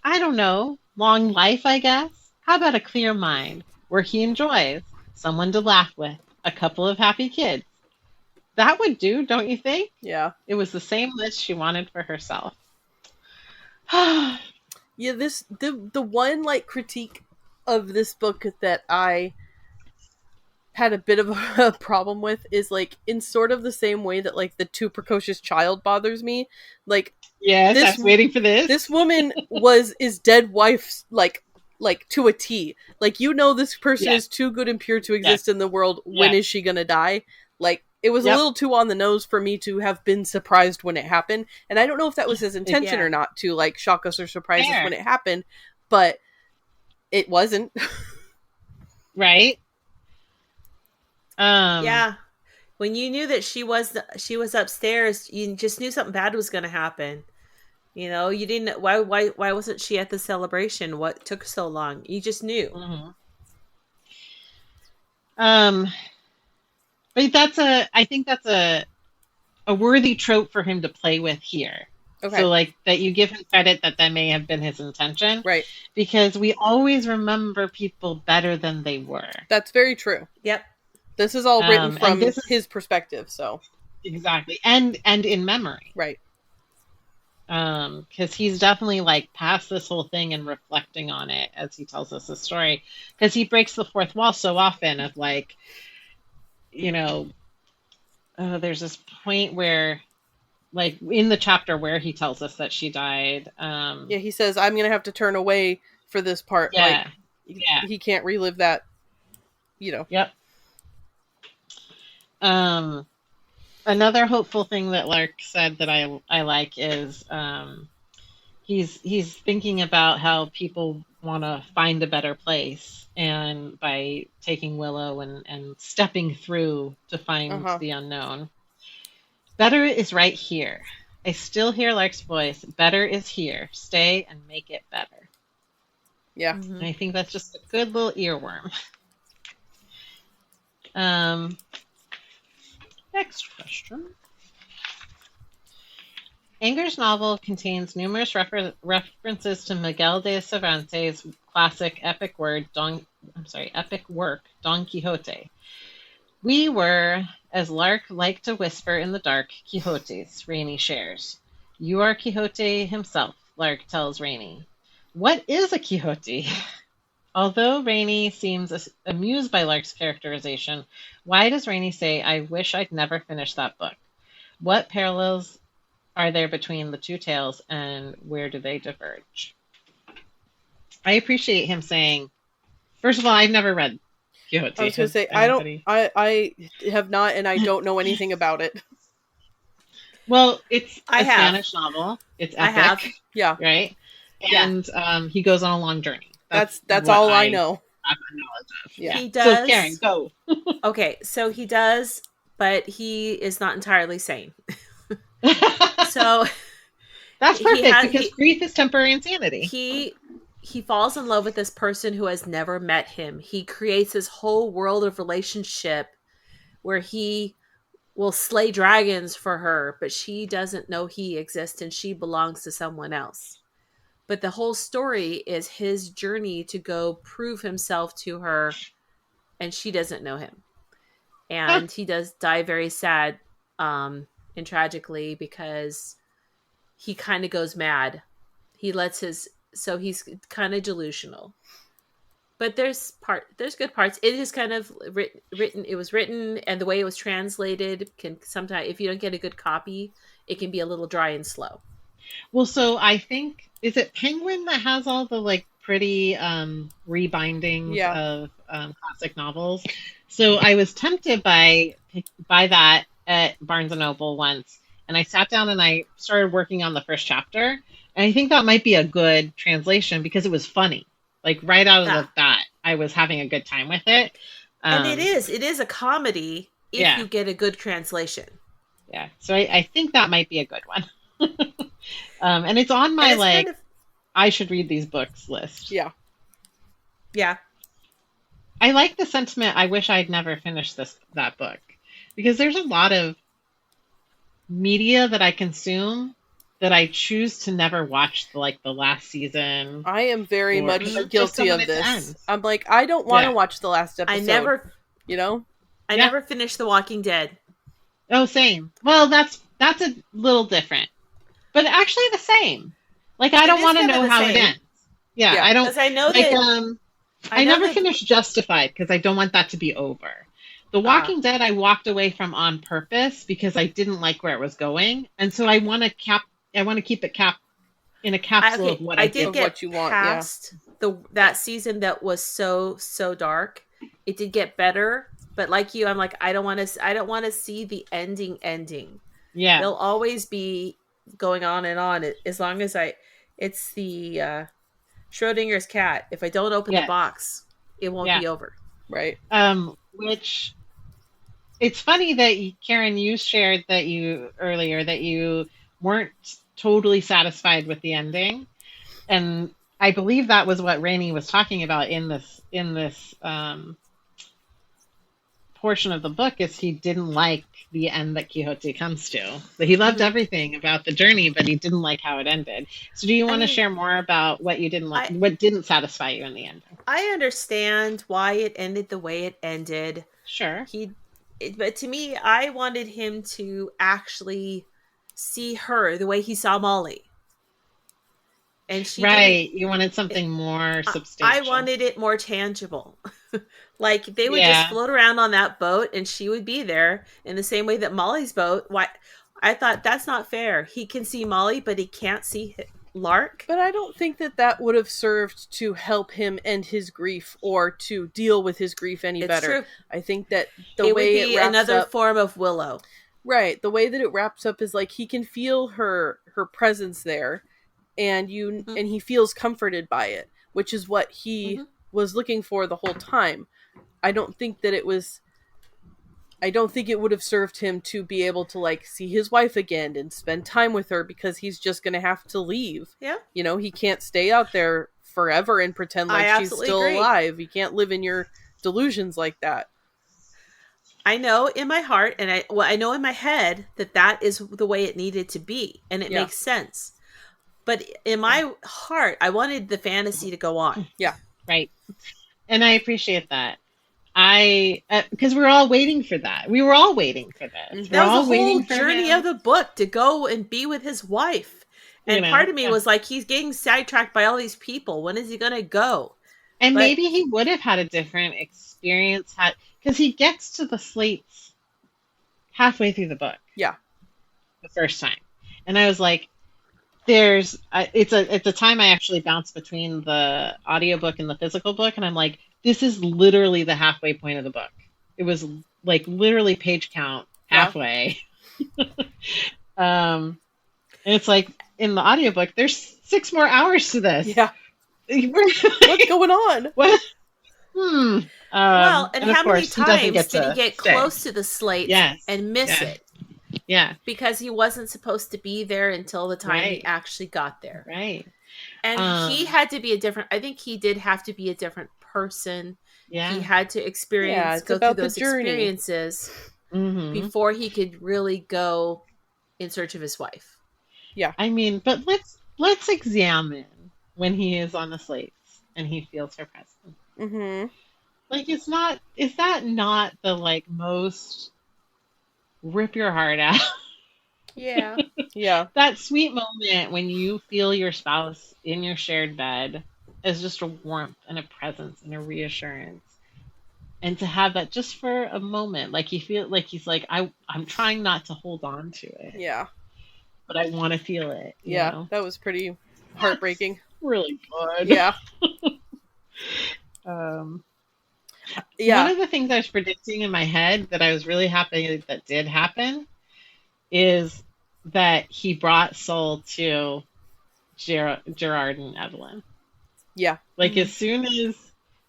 I don't know. Long life, I guess. How about a clear mind where he enjoys someone to laugh with, a couple of happy kids? That would do, don't you think?" Yeah. It was the same list she wanted for herself. Yeah, the one like critique of this book that I had a bit of a problem with is like in sort of the same way that like the too precocious child bothers me. Like, yes, I was waiting for this. This woman is dead wife's like to a T. Like, you know, this person is too good and pure to exist in the world. When is she gonna die? Like, it was a little too on the nose for me to have been surprised when it happened. And I don't know if that was his intention or not, to like shock us or surprise us when it happened, but it wasn't. Right. Yeah. When you knew that she was upstairs, you just knew something bad was going to happen. You know, you didn't. Why wasn't she at the celebration? What took so long? You just knew. Mm-hmm. But I think that's a worthy trope for him to play with here. Okay. So like that you give him credit that may have been his intention. Right. Because we always remember people better than they were. That's very true. Yep. This is all written from his perspective, so. Exactly. And in memory. Right. Because he's definitely like past this whole thing and reflecting on it as he tells us the story. Because he breaks the fourth wall so often of like, you know, there's this point where, like, in the chapter where he tells us that she died. Yeah, he says, I'm going to have to turn away for this part. Yeah. Like, he can't relive that, you know. Yep. Another hopeful thing that Lark said that I like is he's thinking about how people want to find a better place, and by taking Willow and stepping through to find the unknown. Better is right here. I still hear Lark's voice. Better is here. Stay and make it better. Yeah. Mm-hmm. And I think that's just a good little earworm. Next question. Enger's novel contains numerous references to Miguel de Cervantes' classic epic work, Don Quixote. We were, as Lark liked to whisper in the dark, Quixotes, Rainey shares. You are Quixote himself, Lark tells Rainey. What is a Quixote? Although Rainey seems amused by Lark's characterization, why does Rainey say, I wish I'd never finished that book? What parallels are there between the two tales, and where do they diverge? I appreciate him saying, first of all, I've never read Quixote. I was going to say, I have not, and I don't know anything about it. Well, it's a Spanish novel. It's epic. I have. Yeah. Right? And he goes on a long journey. That's all I know. Have knowledge of. Yeah. He does. So Karin, go. Okay, so he does, but he is not entirely sane. So that's perfect because grief is temporary insanity. He falls in love with this person who has never met him. He creates this whole world of relationship where he will slay dragons for her, but she doesn't know he exists and she belongs to someone else. But the whole story is his journey to go prove himself to her, and she doesn't know him. And he does die very sad and tragically because he kind of goes mad. So he's kind of delusional. But there's good parts. It is kind of written. It was written, and the way it was translated can sometimes, if you don't get a good copy, it can be a little dry and slow. Well, so I think, is it Penguin that has all the like pretty rebindings of classic novels? So I was tempted by that at Barnes & Noble once, and I sat down and I started working on the first chapter, and I think that might be a good translation because it was funny. Like right out of the bat, I was having a good time with it. And it is a comedy if you get a good translation. Yeah. So I think that might be a good one. And it's on my I should read these books list. Yeah. Yeah. I like the sentiment. I wish I'd never finished that book, because there's a lot of media that I consume that I choose to never watch, the last season. I am very much guilty of this. I'm like, I don't want to watch the last episode. I never finished The Walking Dead. Oh, same. Well, that's a little different, but actually the same. Like, I don't want to know how it ends. Yeah, I don't. I know that. I never finished Justified because I don't want that to be over. The Walking Dead, I walked away from on purpose because I didn't like where it was going, and so I want to keep it in a capsule of what I did. Get what you want. Past that season that was so dark. It did get better, but like you, I'm like, I don't want to see the ending. Yeah, they'll always be going on and on as long as it's the Schrodinger's cat. If I don't open the box, it won't be over. Right. Which, it's funny that Karin, you shared that you weren't totally satisfied with the ending, and I believe that was what Rainey was talking about in this portion of the book, is he didn't like the end that Quixote comes to. That he loved everything about the journey, but he didn't like how it ended. So do you want to share more about what you didn't like, what didn't satisfy you in the ending? I understand why it ended the way it ended. Sure. But to me, I wanted him to actually see her the way he saw Molly. And she you wanted something more substantial. I wanted it more tangible. Like, they would just float around on that boat and she would be there in the same way that Molly's boat. Why? I thought, that's not fair. He can see Molly, but he can't see Lark. But I don't think that would have served to help him end his grief or to deal with his grief any better. True. I think that it way would be another form of Willow. Right. The way that it wraps up is like he can feel her presence there, and and he feels comforted by it, which is what he was looking for the whole time. I don't think it would have served him to be able to like see his wife again and spend time with her, because he's just going to have to leave. Yeah. He can't stay out there forever and pretend like she's still alive. You can't live in your delusions like that. I know in my heart, and I know in my head that is the way it needed to be, and it makes sense. But in my heart, I wanted the fantasy to go on. Yeah. Right. And I appreciate that. Because we're all waiting for that. We were all waiting for this. That was the whole journey of the book, to go and be with his wife. And part of me was like, he's getting sidetracked by all these people. When is he going to go? And maybe he would have had a different experience because he gets to the slates halfway through the book. Yeah. The first time. And I was like, it's a time I actually bounced between the audiobook and the physical book, and I'm like, this is literally the halfway point of the book. It was like literally page count halfway. And it's like, in the audiobook, there's 6 more hours to this. Yeah. What's going on? What? Well, and how many times did he get close to the slate and miss it? Yeah. Because he wasn't supposed to be there until the time he actually got there. Right. And he had to be I think he did have to be a different person. Yeah. He had to go through those experiences before he could really go in search of his wife. Yeah. I mean, but let's examine when he is on the slates and he feels her presence. Mm-hmm. Like, is that not the like most rip your heart out? Yeah. Yeah. That sweet moment when you feel your spouse in your shared bed is just a warmth and a presence and a reassurance. And to have that just for a moment, like you feel like he's like, I'm trying not to hold on to it. Yeah. But I want to feel it. You know? That was pretty heartbreaking. That's really good. Yeah. One of the things I was predicting in my head that I was really happy that did happen is that he brought Sol to Gerard and Evelyn. Yeah. Like, as soon as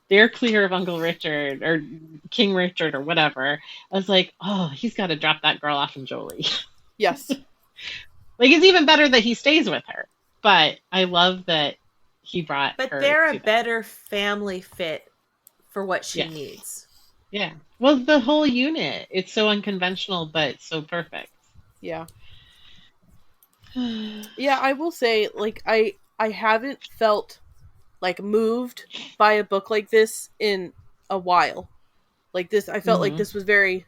they're clear of Uncle Richard or King Richard or whatever, I was like, oh, he's got to drop that girl off in Jolie. Yes. Like, it's even better that he stays with her. But I love that he brought her. But they're a better family fit for what she needs. Yeah. Well, the whole unit, it's so unconventional, but so perfect. Yeah. Yeah, I will say, like, I haven't felt, like, moved by a book like this in a while. Like, this, I felt like this was very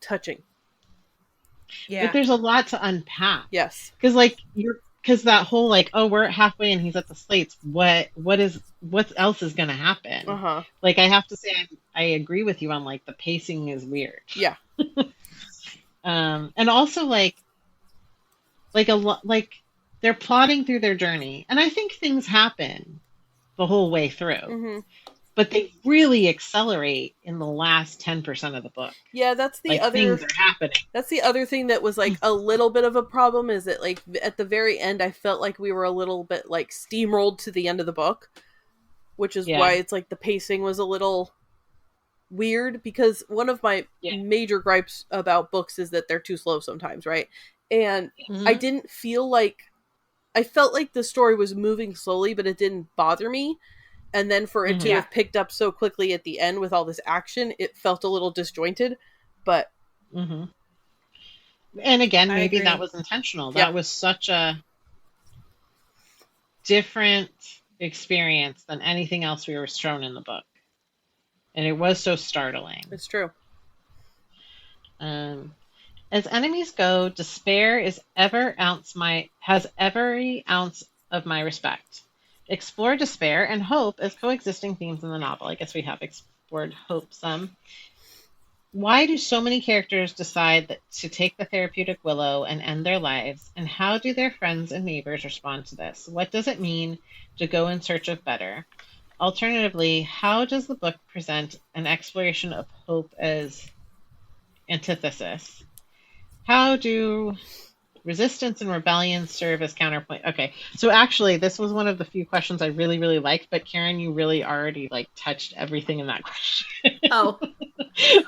touching. Yeah. But there's a lot to unpack. Yes. Because that whole, like, oh, we're halfway and he's at the slates. What else is going to happen? Uh-huh. Like, I have to say, I agree with you on, like, the pacing is weird. Yeah. And also, like a lot, like, they're plotting through their journey, and I think things happen the whole way through, but they really accelerate in the last 10% of the book. Yeah, that's the other things are happening. That's the other thing that was, like, a little bit of a problem, is that, like, at the very end, I felt like we were a little bit, like, steamrolled to the end of the book, which is why it's like the pacing was a little weird, because one of my major gripes about books is that they're too slow sometimes, right? And I didn't feel like, I felt like the story was moving slowly, but it didn't bother me. And then for it to have picked up so quickly at the end with all this action, it felt a little disjointed. But and again, maybe that was intentional. That was such a different experience than anything else we were shown in the book, and it was so startling. It's true. As enemies go, despair has every ounce of my respect. Explore despair and hope as coexisting themes in the novel. I guess we have explored hope some. Why do so many characters decide to take the therapeutic willow and end their lives? And how do their friends and neighbors respond to this? What does it mean to go in search of better? Alternatively, how does the book present an exploration of hope as antithesis? How do resistance and rebellion serve as counterpoint? Okay, so actually, this was one of the few questions I really, really liked, but Karin, you really already, like, touched everything in that question. Oh.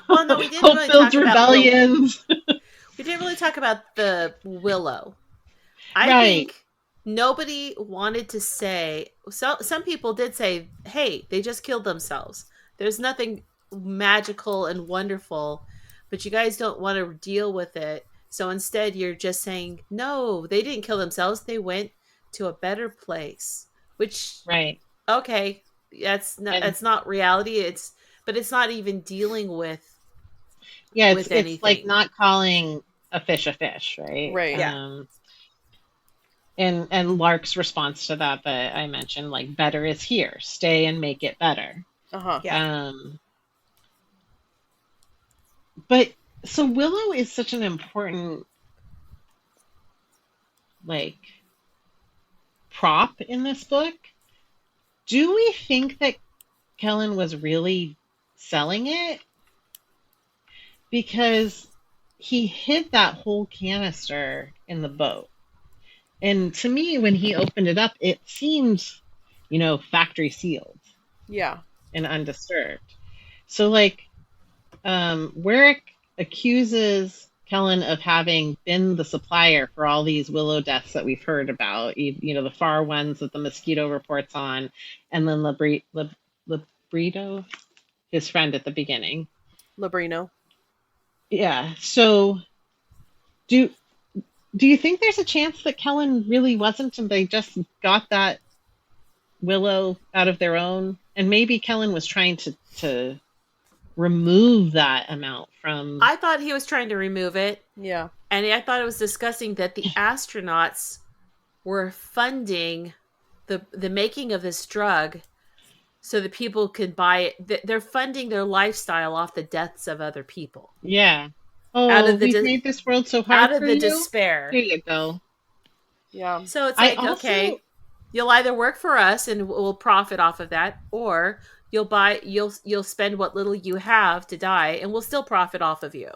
Well, no, we didn't really talk rebellions. We didn't really talk about the willow. I think nobody wanted to say, some people did say, hey, they just killed themselves. There's nothing magical and wonderful, but you guys don't want to deal with it. So instead, you're just saying, no, they didn't kill themselves. They went to a better place. Which, okay, that's not reality. But it's not even dealing with anything. It's like not calling a fish, right? Right. Yeah. And Lark's response to that I mentioned, like, better is here. Stay and make it better. Yeah. But so Willow is such an important, like, prop in this book. Do we think that Kellen was really selling it? Because he hid that whole canister in the boat. And to me, when he opened it up, it seems, factory sealed. Yeah. And undisturbed. So, like, Warwick accuses Kellen of having been the supplier for all these willow deaths that we've heard about, the far ones that the mosquito reports on, and then Labrito, his friend at the beginning. Labrino. Yeah. So do you think there's a chance that Kellen really wasn't, and they just got that willow out of their own? And maybe Kellen was trying to remove that amount from... I thought he was trying to remove it. Yeah. And I thought it was disgusting that the astronauts were funding the making of this drug so that people could buy it. They're funding their lifestyle off the deaths of other people. Yeah. Oh, we've made this world so hard out of for the you? despair. Here you go. Yeah. So it's like, okay, you'll either work for us and we'll profit off of that, or you'll spend what little you have to die, and we'll still profit off of you.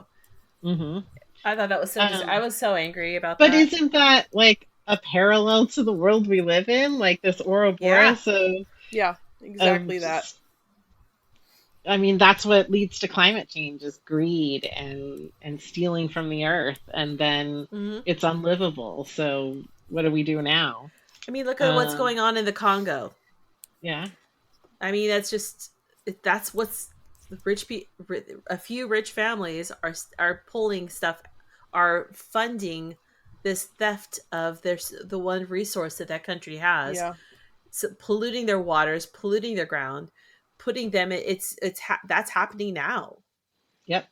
Mm-hmm. I thought that was so. I was so angry about that. But isn't that, like, a parallel to the world we live in? Like this Ouroboros of... Yeah, exactly that. I mean, that's what leads to climate change is greed and stealing from the earth, and then it's unlivable. So what do we do now? I mean, look at what's going on in the Congo. Yeah. I mean, that's what's a few rich families are pulling stuff, are funding this theft of the one resource that country has. Yeah. So polluting their waters, polluting their ground, putting them that's happening now. Yep.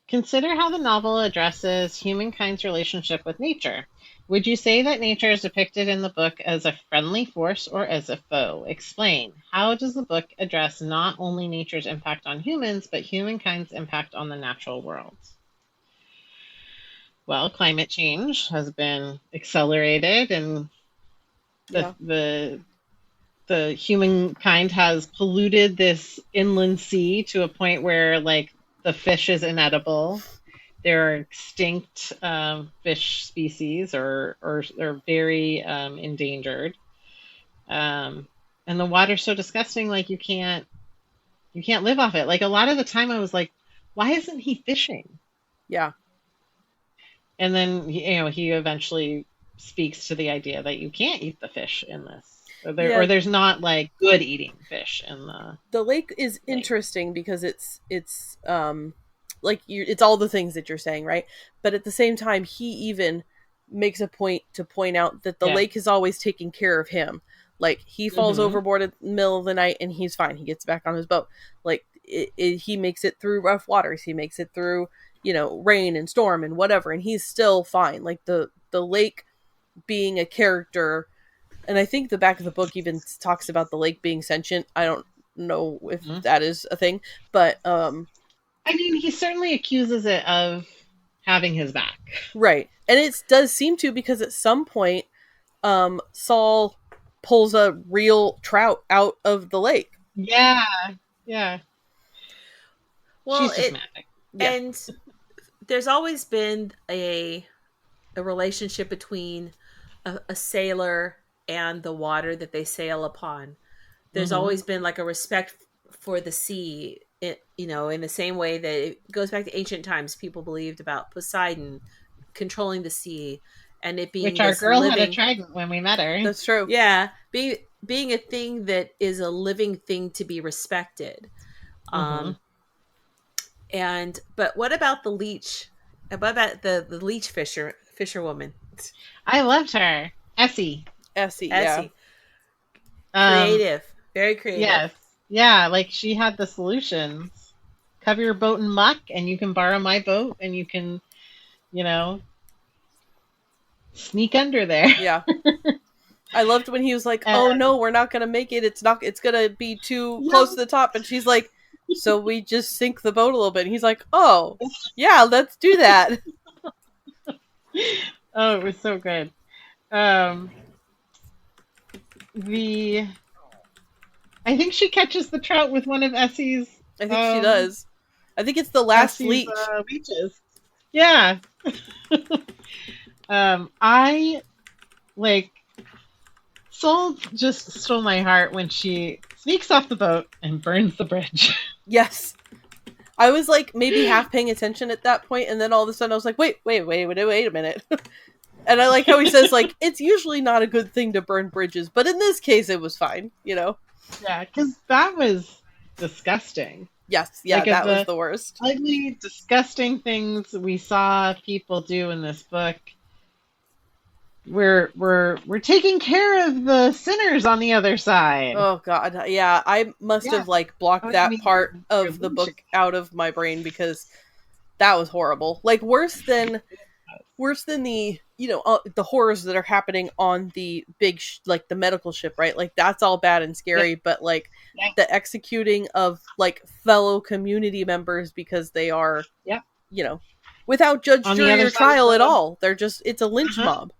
Consider how the novel addresses humankind's relationship with nature. Would you say that nature is depicted in the book as a friendly force or as a foe? Explain. How does the book address not only nature's impact on humans, but humankind's impact on the natural world? Well, climate change has been accelerated, and the humankind has polluted this inland sea to a point where, like, the fish is inedible. There are extinct fish species or very endangered. And the water's so disgusting, like you can't live off it. Like, a lot of the time I was like, why isn't he fishing? Yeah. And then, he eventually speaks to the idea that you can't eat the fish in this. Or there's not, like, good eating fish in the lake is interesting because it's like it's all the things that you're saying, right? But at the same time, he even makes a point to point out that the lake is always taking care of him. Like, he falls overboard in the middle of the night and he's fine. He gets back on his boat. Like, he makes it through rough waters. He makes it through, rain and storm and whatever, and he's still fine. Like, the lake being a character. And I think the back of the book even talks about the lake being sentient. I don't know if that is a thing, but I mean, he certainly accuses it of having his back, right? And it does seem to, because at some point, Saul pulls a real trout out of the lake. Yeah. Well, and there's always been a relationship between a sailor and the water that they sail upon. There's always been, like, a respect for the sea, in the same way that it goes back to ancient times. People believed about Poseidon controlling the sea, and it being, which our girl had a trident when we met her. That's true. Yeah, being a thing that is a living thing to be respected. But what about the leech? What about the leech fisherwoman? I loved her, Essie. Yeah. Creative. Very creative. Yes. Yeah, like, she had the solutions. Cover your boat in muck and you can borrow my boat and you can, sneak under there. Yeah. I loved when he was like, oh no, we're not going to make it. It's going to be too close to the top. And she's like, so we just sink the boat a little bit. And he's like, oh, yeah, let's do that. Oh, it was so good. I think she catches the trout with one of Essie's. I think she does. I think it's the last leech. Leeches. Yeah. Soul just stole my heart when she sneaks off the boat and burns the bridge. Yes. I was like maybe half paying attention at that point, and then all of a sudden I was like, wait a minute. And I like how he says, like, it's usually not a good thing to burn bridges, but in this case it was fine, Yeah, because that was disgusting. Yes, yeah, like, that was the worst. Ugly, disgusting things we saw people do in this book. We're taking care of the sinners on the other side. Oh God, yeah, I must have like blocked that part of the book out of my brain because that was horrible. Like worse than the the horrors that are happening on the big like the medical ship, right? Like that's all bad and scary, but like the executing of like fellow community members because they are without judge, jury, or trial at all. They're just it's a lynch mob.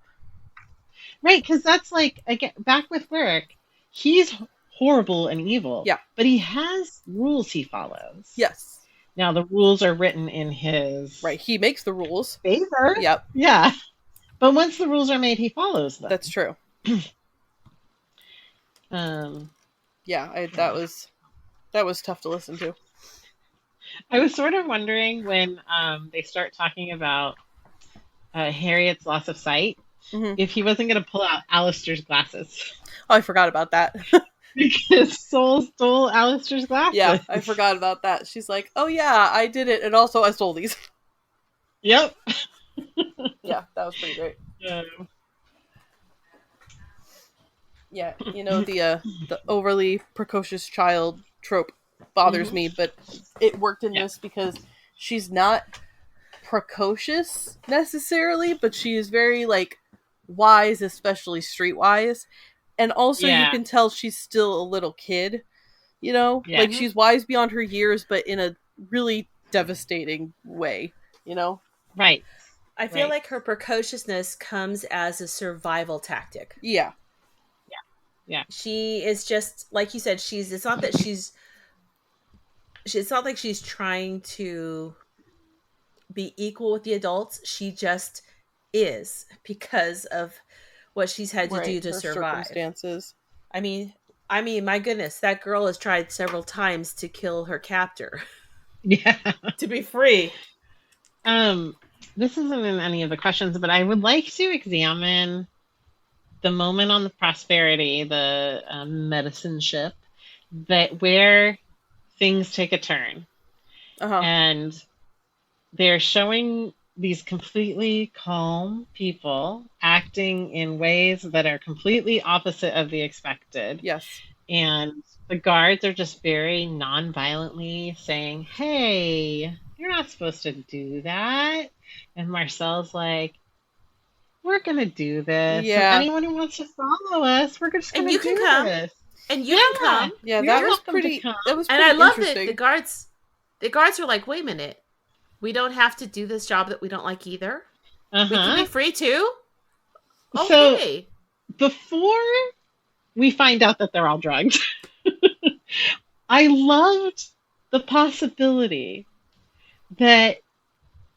Right, because that's like, again, back with Lyric, he's horrible and evil. Yeah. But he has rules he follows. Yes. Now, the rules are written in his... Right, he makes the rules. Favor. Yep. Yeah. But once the rules are made, he follows them. That's true. That was... That was tough to listen to. I was sort of wondering when they start talking about Harriet's loss of sight, if he wasn't going to pull out Alistair's glasses. Oh, I forgot about that. Because Soul stole Alistair's glasses. Yeah, I forgot about that. She's like, oh yeah, I did it, and also I stole these. Yep. Yeah, that was pretty great. Yeah, the overly precocious child trope bothers me, but it worked in this because she's not precocious necessarily, but she is very wise, especially streetwise. And also you can tell she's still a little kid, she's wise beyond her years, but in a really devastating way, Right. I feel like her precociousness comes as a survival tactic. Yeah. Yeah. She is just, like you said, it's not like she's trying to be equal with the adults. She just is because of what she's had to do to survive. Circumstances. I mean, my goodness, that girl has tried several times to kill her captor. Yeah. To be free. This isn't in any of the questions, but I would like to examine the moment on the Prosperity, the medicine ship, where things take a turn. And they're showing these completely calm people acting in ways that are completely opposite of the expected. Yes. And the guards are just very non-violently saying, hey, you're not supposed to do that. And Marcel's like, we're going to do this. Yeah. And anyone who wants to follow us, we're just going to do this. And you can come. Yeah, that was pretty and I love that the guards are like, wait a minute. We don't have to do this job that we don't like either. We can be free too. Okay. So before we find out that they're all drugged, I loved the possibility that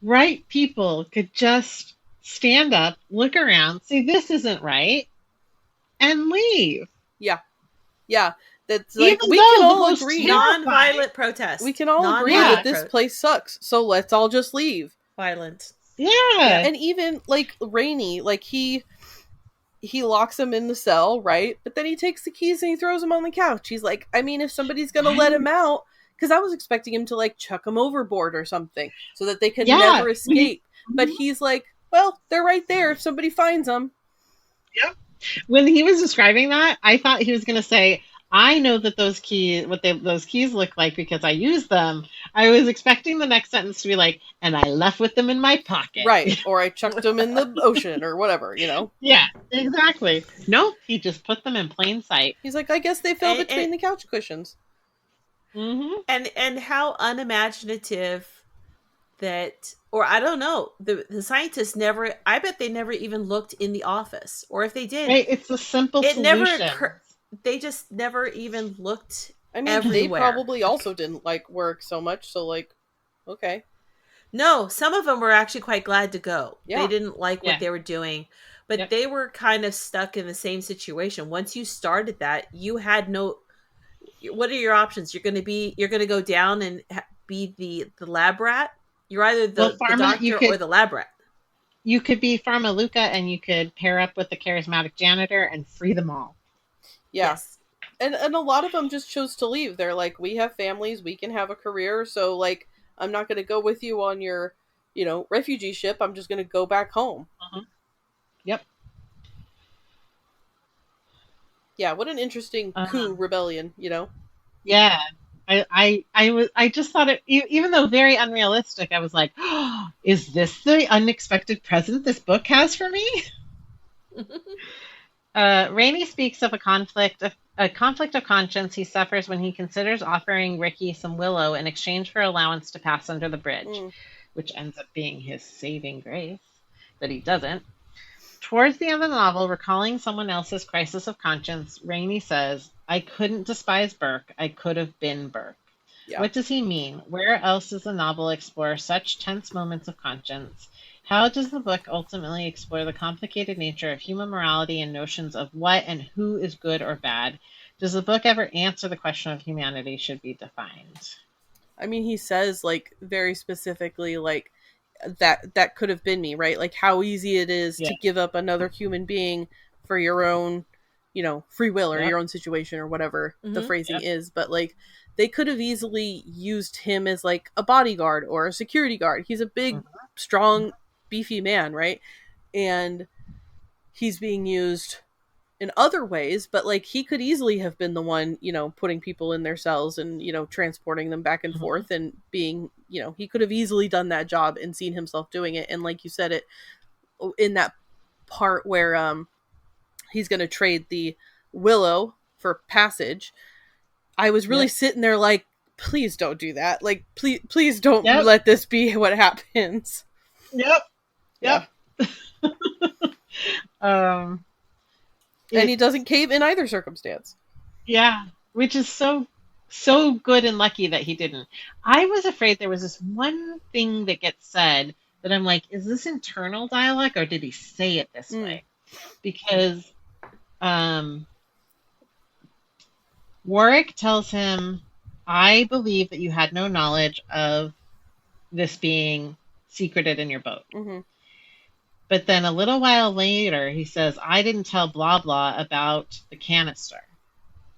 right people could just stand up, look around, say this isn't right, and leave. Yeah. Yeah. That's we can all agree. Non-violent protest. We can all agree that this place sucks, so let's all just leave. Violent. Yeah. And even Rainey, he locks him in the cell, right? But then he takes the keys and he throws them on the couch. He's like, I mean, if somebody's gonna let him out, because I was expecting him to chuck him overboard or something so that they could never escape. But he's like, well, they're right there if somebody finds them. Yep. When he was describing that, I thought he was gonna say, I know that those keys look like because I used them. I was expecting the next sentence to be like, and I left with them in my pocket. Right. Or I chucked them in the ocean or whatever, Yeah, exactly. Nope. He just put them in plain sight. He's like, I guess they fell between the couch cushions. Mm-hmm. And how unimaginative that, or I don't know, the scientists I bet they never even looked in the office. Or if they did. Right, it's a simple solution. They just never even looked everywhere. They probably also didn't work so much, so okay. No, some of them were actually quite glad to go. Yeah. They didn't like what they were doing, but they were kind of stuck in the same situation. Once you started that, you had no, what are your options? You're going to go down and be the lab rat. You're either the doctor or the lab rat. You could be Pharma Luca and you could pair up with the charismatic janitor and free them all. Yeah. Yes. And a lot of them just chose to leave. They're like, we have families, we can have a career, so I'm not going to go with you on your, refugee ship. I'm just going to go back home. Uh-huh. Yep. Yeah, what an interesting coup rebellion, Yeah. I just thought it, even though very unrealistic, I was like, oh, is this the unexpected present this book has for me? Rainey speaks of a conflict of conscience he suffers when he considers offering Ricky some willow in exchange for allowance to pass under the bridge, which ends up being his saving grace, but he doesn't. Towards the end of the novel, recalling someone else's crisis of conscience, Rainey says, I couldn't despise Burke. I could have been Burke. Yeah. What does he mean? Where else does the novel explore such tense moments of conscience? How does the book ultimately explore the complicated nature of human morality and notions of what and who is good or bad? Does the book ever answer the question of humanity should be defined? I mean, he says, like, very specifically, like, that could have been me, right? Like, how easy it is to give up another human being for your own, free will or your own situation or whatever the phrasing is. But, like, they could have easily used him as, like, a bodyguard or a security guard. He's a big, strong, beefy man, right? And he's being used in other ways, but, like, he could easily have been the one, putting people in their cells and, transporting them back and forth and being, he could have easily done that job and seen himself doing it. And like you said, it in that part where he's going to trade the Willow for Passage, I was really sitting there like, please don't do that. Like, please don't let this be what happens. Yep. And he doesn't cave in either circumstance. Yeah, which is so good and lucky that he didn't. I was afraid there was this one thing that gets said that I'm like, is this internal dialogue or did he say it this way? Because Warwick tells him, I believe that you had no knowledge of this being secreted in your boat. But then a little while later, he says, I didn't tell blah, blah about the canister.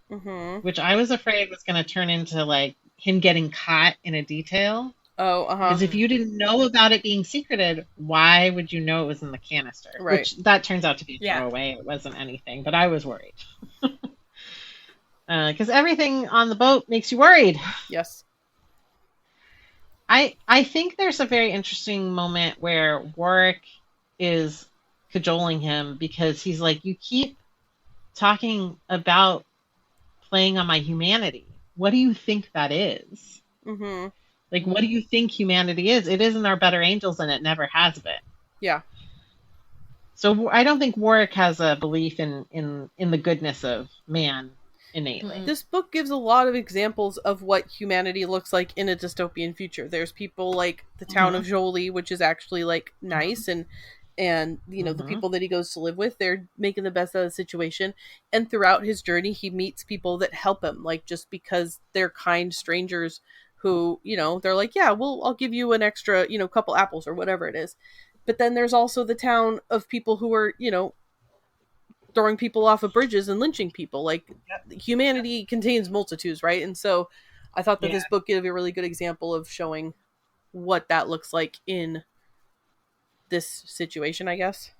Which I was afraid was going to turn into, like, him getting caught in a detail. Because if you didn't know about it being secreted, why would you know it was in the canister? Right. Which that turns out to be a throwaway. It wasn't anything, but I was worried. Because everything on the boat makes you worried. Yes. I think there's a very interesting moment where Warwick is cajoling him because he's like, you keep talking about playing on my humanity. What do you think that is? Like, what do you think humanity is? It isn't our better angels, and it never has been. Yeah. So I don't think Warwick has a belief in the goodness of man innately. This book gives a lot of examples of what humanity looks like in a dystopian future. There's people like the town of Jolie, which is actually, like, nice, and the people that he goes to live with, they're making the best out of the situation. And throughout his journey, he meets people that help him, like, just because they're kind strangers who, they're like, yeah, well, I'll give you an extra, couple apples or whatever it is. But then there's also the town of people who are, throwing people off of bridges and lynching people. Like, humanity contains multitudes, right? And so I thought that this book gave a really good example of showing what that looks like in this situation, I guess.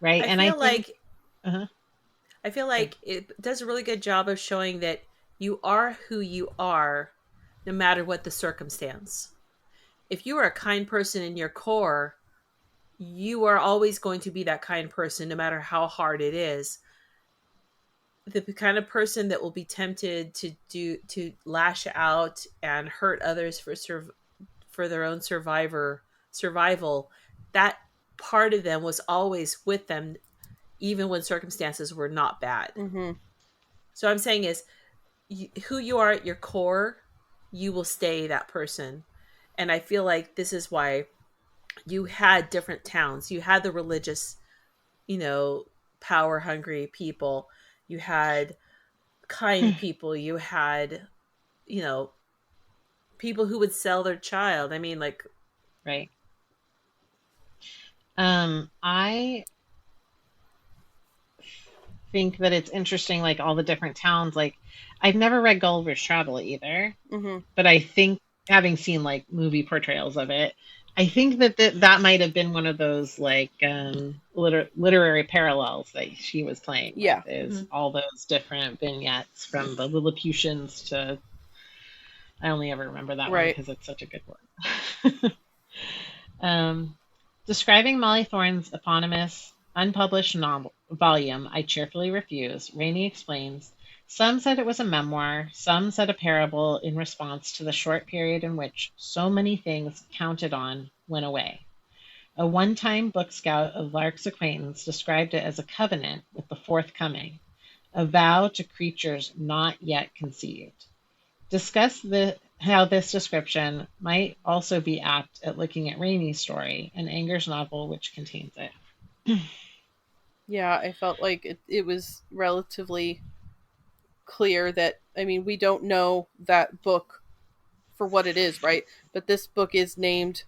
Right. I feel like it does a really good job of showing that you are who you are no matter what the circumstance. If you are a kind person in your core, you are always going to be that kind person no matter how hard it is. The kind of person that will be tempted to lash out and hurt others for their own survival, that part of them was always with them even when circumstances were not bad. So I'm saying is, who you are at your core, you will stay that person. And I feel like this is why you had different towns. You had the religious, power hungry people. You had kind people. You had, people who would sell their child. I mean, like, right. I think that it's interesting, like, all the different towns. Like, I've never read Gulliver's Travel either, but I think, having seen, like, movie portrayals of it, I think that might have been one of those, like, literary parallels that she was playing. Yeah. Is all those different vignettes from the Lilliputians to, I only ever remember that one because it's such a good one. Describing Molly Thorne's eponymous, unpublished volume, I Cheerfully Refuse, Rainey explains, some said it was a memoir, some said a parable in response to the short period in which so many things counted on went away. A one-time book scout of Lark's acquaintance described it as a covenant with the forthcoming, a vow to creatures not yet conceived. Discuss how this description might also be apt at looking at Rainey's story and Enger's novel, which contains it. Yeah, I felt like it was relatively clear that, I mean, we don't know that book for what it is, right? But this book is named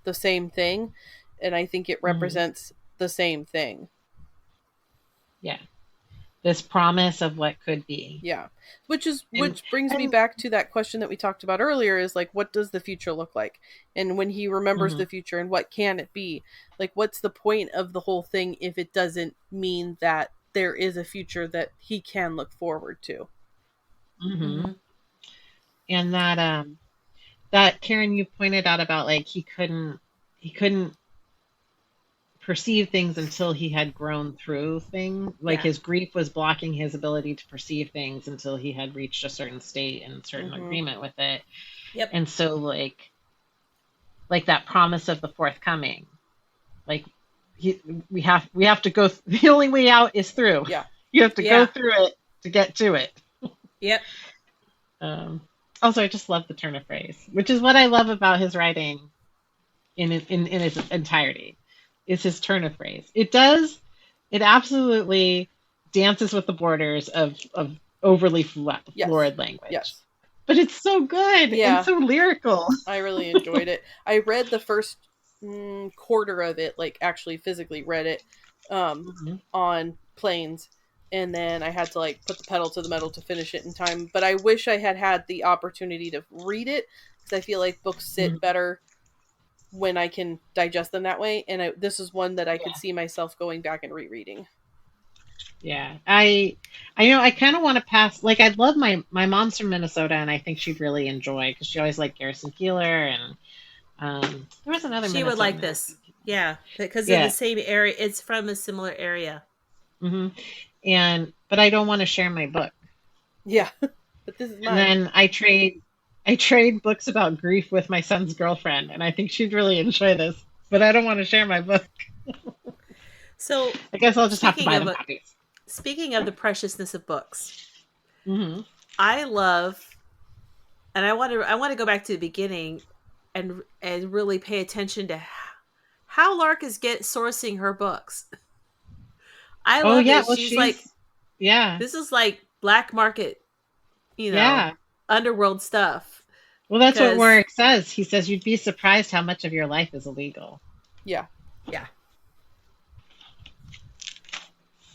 the same thing, and I think it represents the same thing. Yeah. This promise of what could be. Yeah. Which brings me back to that question that we talked about earlier, is like, what does the future look like? And when he remembers the future, and what can it be? Like, what's the point of the whole thing if it doesn't mean that there is a future that he can look forward to? And that Karin, you pointed out about, like, he couldn't perceive things until he had grown through things. Like, his grief was blocking his ability to perceive things until he had reached a certain state and certain agreement with it. Yep. And so, like that promise of the forthcoming, like, we have to go. The only way out is through. Yeah. You have to go through it to get to it. Yep. Also, I just love the turn of phrase, which is what I love about his writing in its entirety. Is his turn of phrase. It absolutely dances with the borders of overly florid language. Yes. But it's so good and so lyrical. I really enjoyed it. I read the first quarter of it, like actually physically read it on planes. And then I had to like put the pedal to the metal to finish it in time. But I wish I had the opportunity to read it, because I feel like books sit better when I can digest them that way, and this is one that I could see myself going back and rereading. Yeah, I know I kind of want to pass. Like, I love my mom's from Minnesota, and I think she'd really enjoy, because she always liked Garrison Keillor, and there was another. She would like this, because in the same area. It's from a similar area. But I don't want to share my book. Yeah, but this is mine. And then I trade books about grief with my son's girlfriend, and I think she'd really enjoy this, but I don't want to share my book. So I guess I'll just have to buy them copies. Speaking of the preciousness of books, I love, and I want to go back to the beginning and really pay attention to how Lark is sourcing her books. I love it. Well, she's like, this is like black market, underworld stuff. Well, that's what Warwick says. He says, you'd be surprised how much of your life is illegal. Yeah. Yeah.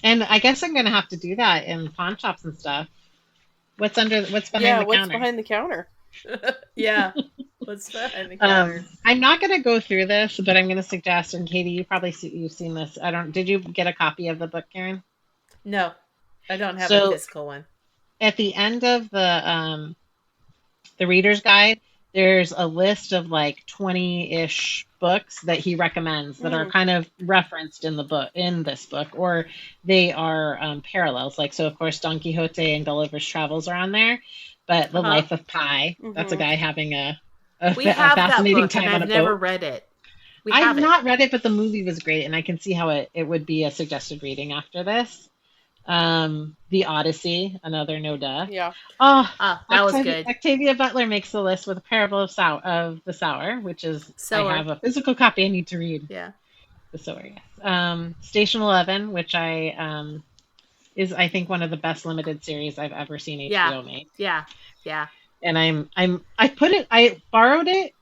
And I guess I'm going to have to do that in pawn shops and stuff. What's behind the counter? What's behind the counter? What's behind the counter? I'm not going to go through this, but I'm going to suggest, and Kaity, you've seen this. Did you get a copy of the book, Karin? No, I don't have a physical one. At the end of the reader's guide, there's a list of like 20-ish books that he recommends that are kind of referenced in this book, or they are parallels. Like, so of course, Don Quixote and Gulliver's Travels are on there, but The Life of Pi, that's a guy having a fascinating time on a boat. I've never read it. I've not read it, but the movie was great, and I can see how it would be a suggested reading after this. The Odyssey, another no duh. Yeah. That was good. Octavia Butler makes the list with A Parable of the Sower, which is I have a physical copy I need to read. Yeah. The Sower, yes. Station 11, which is I think one of the best limited series I've ever seen HBO make. Yeah. Yeah. And I borrowed it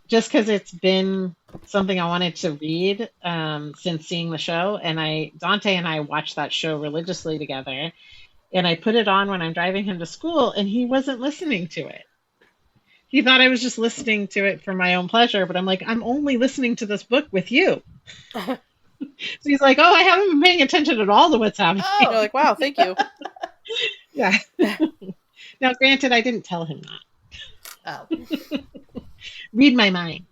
just because it's been something I wanted to read since seeing the show. And Dante and I watched that show religiously together. And I put it on when I'm driving him to school, and he wasn't listening to it. He thought I was just listening to it for my own pleasure, but I'm like, I'm only listening to this book with you. So he's like, I haven't been paying attention at all to what's happening. You're like, wow, thank you. Yeah. Now, granted, I didn't tell him that. Read my mind.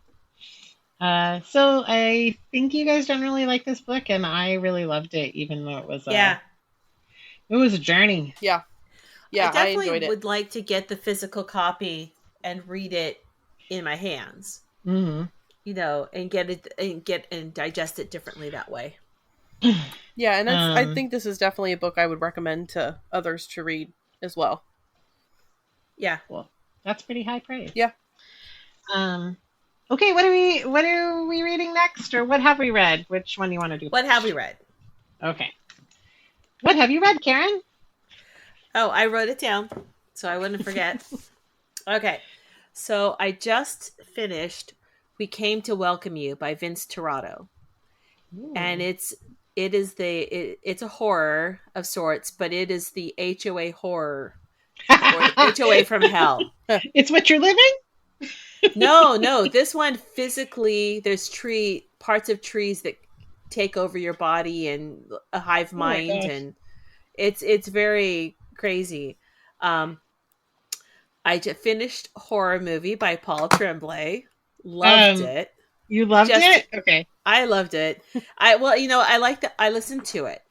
So I think you guys generally like this book, and I really loved it, even though it was it was a journey. Yeah. I definitely would like to get the physical copy and read it in my hands. Mm-hmm. And get it and digest it differently that way. Yeah, and I think this is definitely a book I would recommend to others to read as well. Yeah. Well, that's pretty high praise. Yeah. Okay, what are we reading next, or what have we read? Which one do you want to do? What have we read? Okay. What have you read, Karin? Oh, I wrote it down so I wouldn't forget. Okay. So I just finished We Came to Welcome You by Vince Torado. And it's a horror of sorts, but it is the HOA horror or the HOA from hell. It's what you're living? No. This one physically, there's parts of trees that take over your body and a hive mind, and it's very crazy. I just finished Horror Movie by Paul Tremblay. Loved it. You loved it? Okay. I loved it. I like that. I listened to it.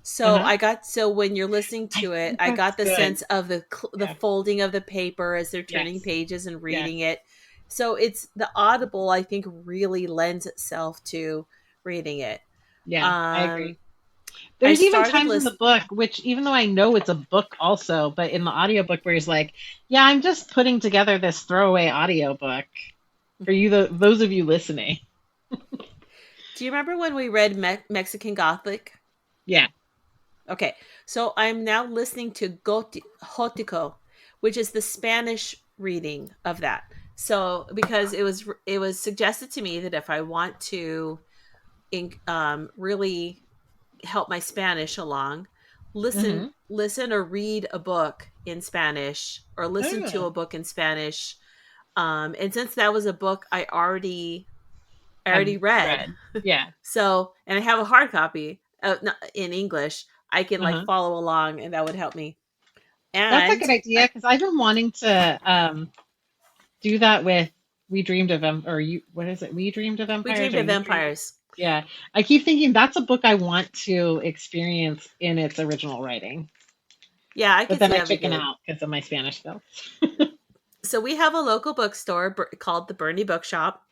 So when you're listening to it, I got the sense of the folding of the paper as they're turning pages and reading it. So it's the audible, I think, really lends itself to reading it. Yeah, I agree. There's even times in the book, which even though I know it's a book also, but in the audiobook where he's like, yeah, I'm just putting together this throwaway audiobook for you, those of you listening. Do you remember when we read Mexican Gothic? Yeah. Okay. So I'm now listening to Gótico, which is the Spanish reading of that. So because it was suggested to me that if I want to really help my Spanish along, listen or read a book in Spanish or listen to a book in Spanish. And since that was a book I already read. Yeah. So, and I have a hard copy in English, I can follow along, and that would help me. And that's a good idea, because I've been wanting to do that with We Dreamed of what is it? We Dreamed of Empires? We Dreamed of Empires. Yeah. I keep thinking that's a book I want to experience in its original writing. Yeah, I but then I chicken out because of my Spanish skills. So we have a local bookstore called the Bernie Bookshop,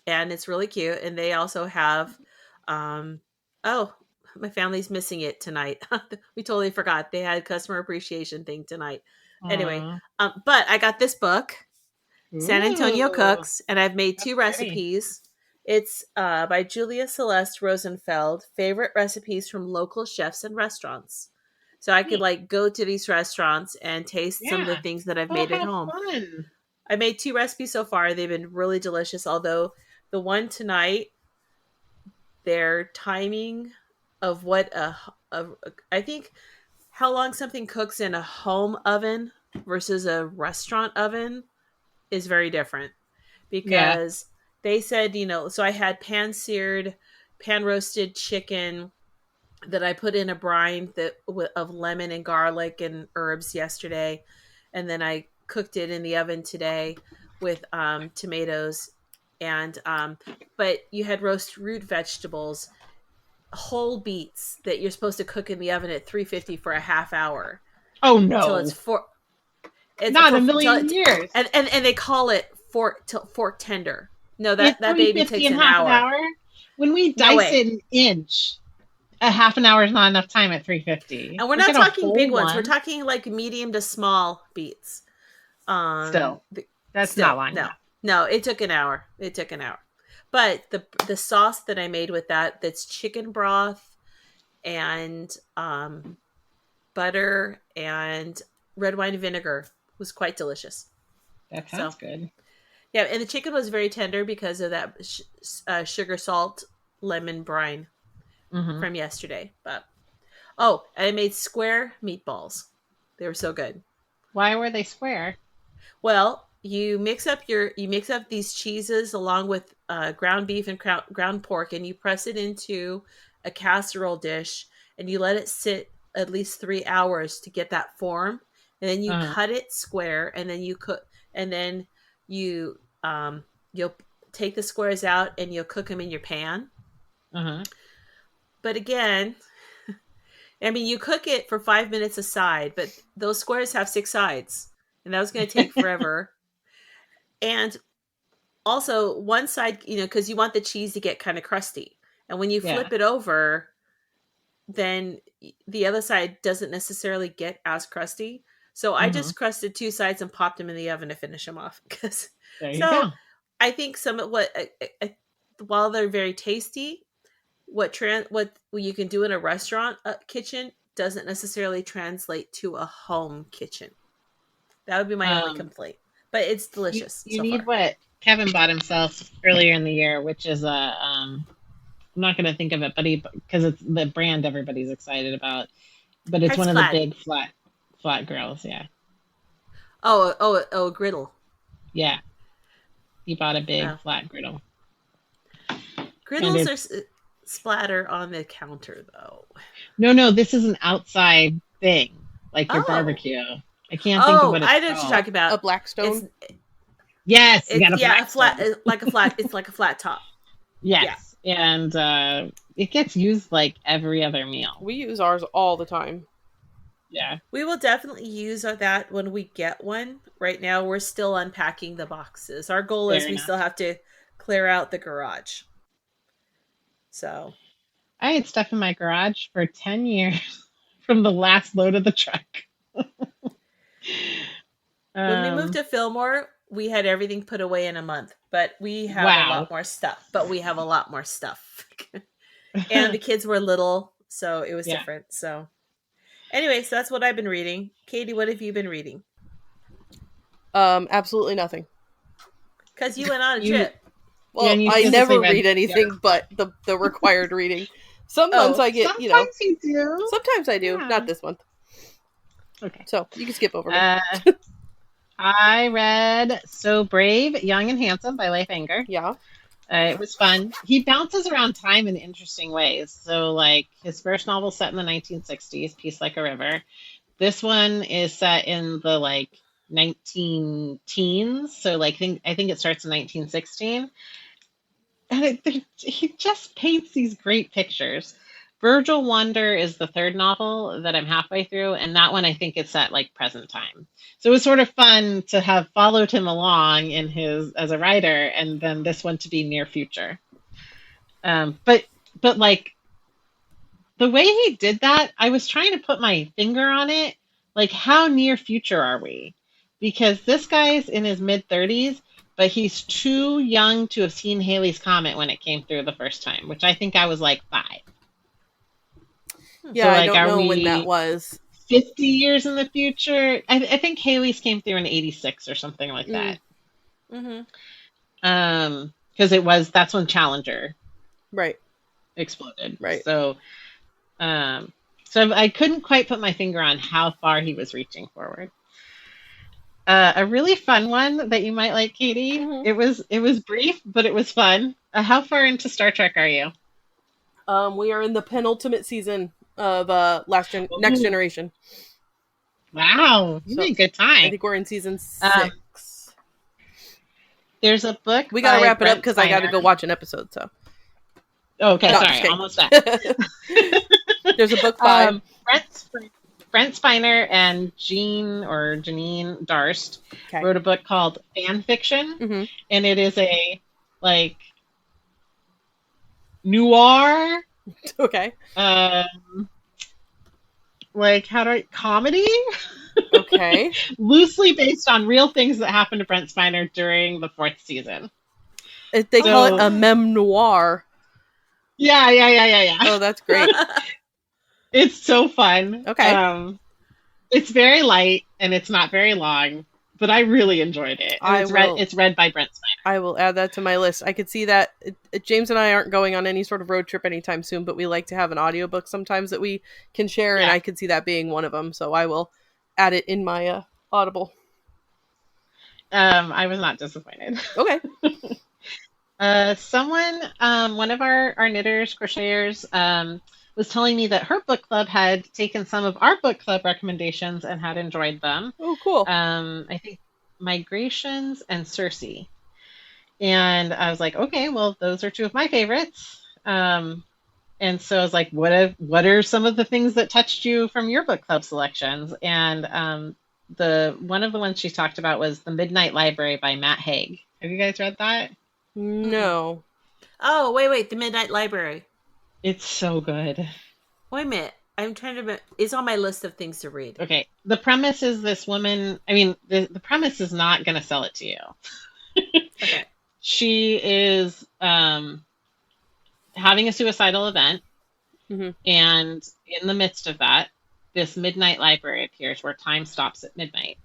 and it's really cute. And they also have, my family's missing it tonight. We totally forgot. They had customer appreciation thing tonight. Anyway, but I got this book, San Antonio Cooks, and I've made 2 recipes. It's by Julia Celeste Rosenfeld, favorite recipes from local chefs and restaurants. So I could go to these restaurants and taste some of the things that I've made at home. Fun. I made 2 recipes so far. They've been really delicious. Although the one tonight, their timing of I think how long something cooks in a home oven versus a restaurant oven is very different, because they said, so I had pan roasted chicken that I put in a brine of lemon and garlic and herbs yesterday. And then I cooked it in the oven today with tomatoes. And but you had roast root vegetables, whole beets that you're supposed to cook in the oven at 350 for a half hour. Oh no! Until it's not a million years. And they call it fork tender. No, that baby takes an hour. When we dice it an inch, a half an hour is not enough time at 350. And we're not talking big ones. We're talking medium to small beets. That's not long enough. No, it took an hour. But the sauce that I made with that's chicken broth and butter and red wine vinegar was quite delicious. That sounds good. Yeah, and the chicken was very tender because of that sugar, salt, lemon brine from yesterday. But and I made square meatballs. They were so good. Why were they square? Well, you mix up these cheeses along with ground beef and ground pork, and you press it into a casserole dish, and you let it sit at least 3 hours to get that form, and then you cut it square, and then you cook, and then you'll take the squares out and you'll cook them in your pan. But again, I mean, you cook it for 5 minutes a side, but those squares have 6 sides, and that was going to take forever. And also one side, because you want the cheese to get kind of crusty. And when you flip it over, then the other side doesn't necessarily get as crusty. So I just crusted 2 sides and popped them in the oven to finish them off. I think some of while they're very tasty, what you can do in a restaurant kitchen doesn't necessarily translate to a home kitchen. That would be my only complaint. But it's delicious. You need what Kevin bought himself earlier in the year, which is a I'm not going to think of it, but because it's the brand everybody's excited about, but it's one of the big flat grills. Yeah. Oh, griddle. Yeah. He bought a big flat griddle. Griddles are splatter on the counter, though. No, this is an outside thing, like your barbecue. I can't think of what it's called. I know what you're talking about. A Blackstone? Yes, it's like a flat top. Yes, yeah. And it gets used like every other meal. We use ours all the time. Yeah. We will definitely use that when we get one. Right now, we're still unpacking the boxes. Our goal is we still have to clear out the garage. So. I had stuff in my garage for 10 years from the last load of the truck. When we moved to Fillmore, we had everything put away in a month. But we have a lot more stuff. And the kids were little, so it was different. So. Anyway, so that's what I've been reading. Katie, what have you been reading? Absolutely nothing. Because you went on a trip. Well, I never read anything but the required reading. Sometimes I get, Sometimes you do. Sometimes I do. Yeah. Not this month. Okay. So, you can skip over me. I read So Brave, Young and Handsome by Leif Enger. Yeah. It was fun. He bounces around time in interesting ways. So, like, his first novel set in the 1960s, Peace Like a River. This one is set in the, like, 19 teens. So, like, I think it starts in 1916. And he just paints these great pictures. Virgil Wonder is the third novel that I'm halfway through, and that one I think is set like present time. So it was sort of fun to have followed him along in as a writer, and then this one to be near future. But like the way he did that, I was trying to put my finger on it. Like, how near future are we? Because this guy's in his mid-30s, but he's too young to have seen Halley's Comet when it came through the first time, which I think I was like 5. Yeah, so, like, I don't know when that was. 50 years in the future? I think Halley's came through in 86 or something like that. Mm-hmm. Because that's when Challenger exploded. Right. So I couldn't quite put my finger on how far he was reaching forward. A really fun one that you might like, Katie. Mm-hmm. It was brief, but it was fun. How far into Star Trek are you? We are in the penultimate season of Next Generation. Wow, you made good time. I think we're in season 6. There's a book. We gotta wrap it up because I gotta go watch an episode. So. Okay, sorry, almost back. There's a book by Brent Spiner and Janine Darst wrote a book called Fan Fiction, and it is a noir. Okay. Comedy? Okay. Loosely based on real things that happened to Brent Spiner during the 4th season. They call it a memoir. Yeah. Oh, that's great. It's so fun. Okay. It's very light and it's not very long, but I really enjoyed it. It's read by Brent Spiner. I will add that to my list. I could see that James and I aren't going on any sort of road trip anytime soon, but we like to have an audiobook sometimes that we can share, and I could see that being one of them. So I will add it in my Audible. I was not disappointed. Okay. One of our knitters, crocheters, was telling me that her book club had taken some of our book club recommendations and had enjoyed them. Oh, cool. I think Migrations and Circe. And I was like, okay, well, those are 2 of my favorites. And so I was like, what are some of the things that touched you from your book club selections? And one of the ones she talked about was The Midnight Library by Matt Haig. Have you guys read that? No. Oh, wait, The Midnight Library. It's so good. Wait a minute. I'm trying to... It's on my list of things to read. Okay. The premise is this woman... I mean, the premise is not going to sell it to you. Okay. She is having a suicidal event. Mm-hmm. And in the midst of that, this midnight library appears where time stops at midnight.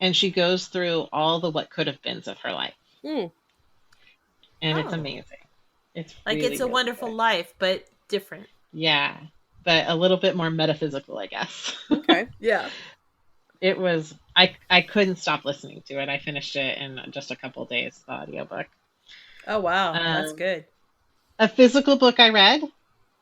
And she goes through all the what could have beens of her life. And it's amazing. It's like really, It's a really Wonderful good. Life, but different. Yeah, but a little bit more metaphysical, I guess. Okay. Yeah. It was, I couldn't stop listening to it. I finished it in just a couple of days, the audiobook. Oh, wow. That's good. A physical book I read,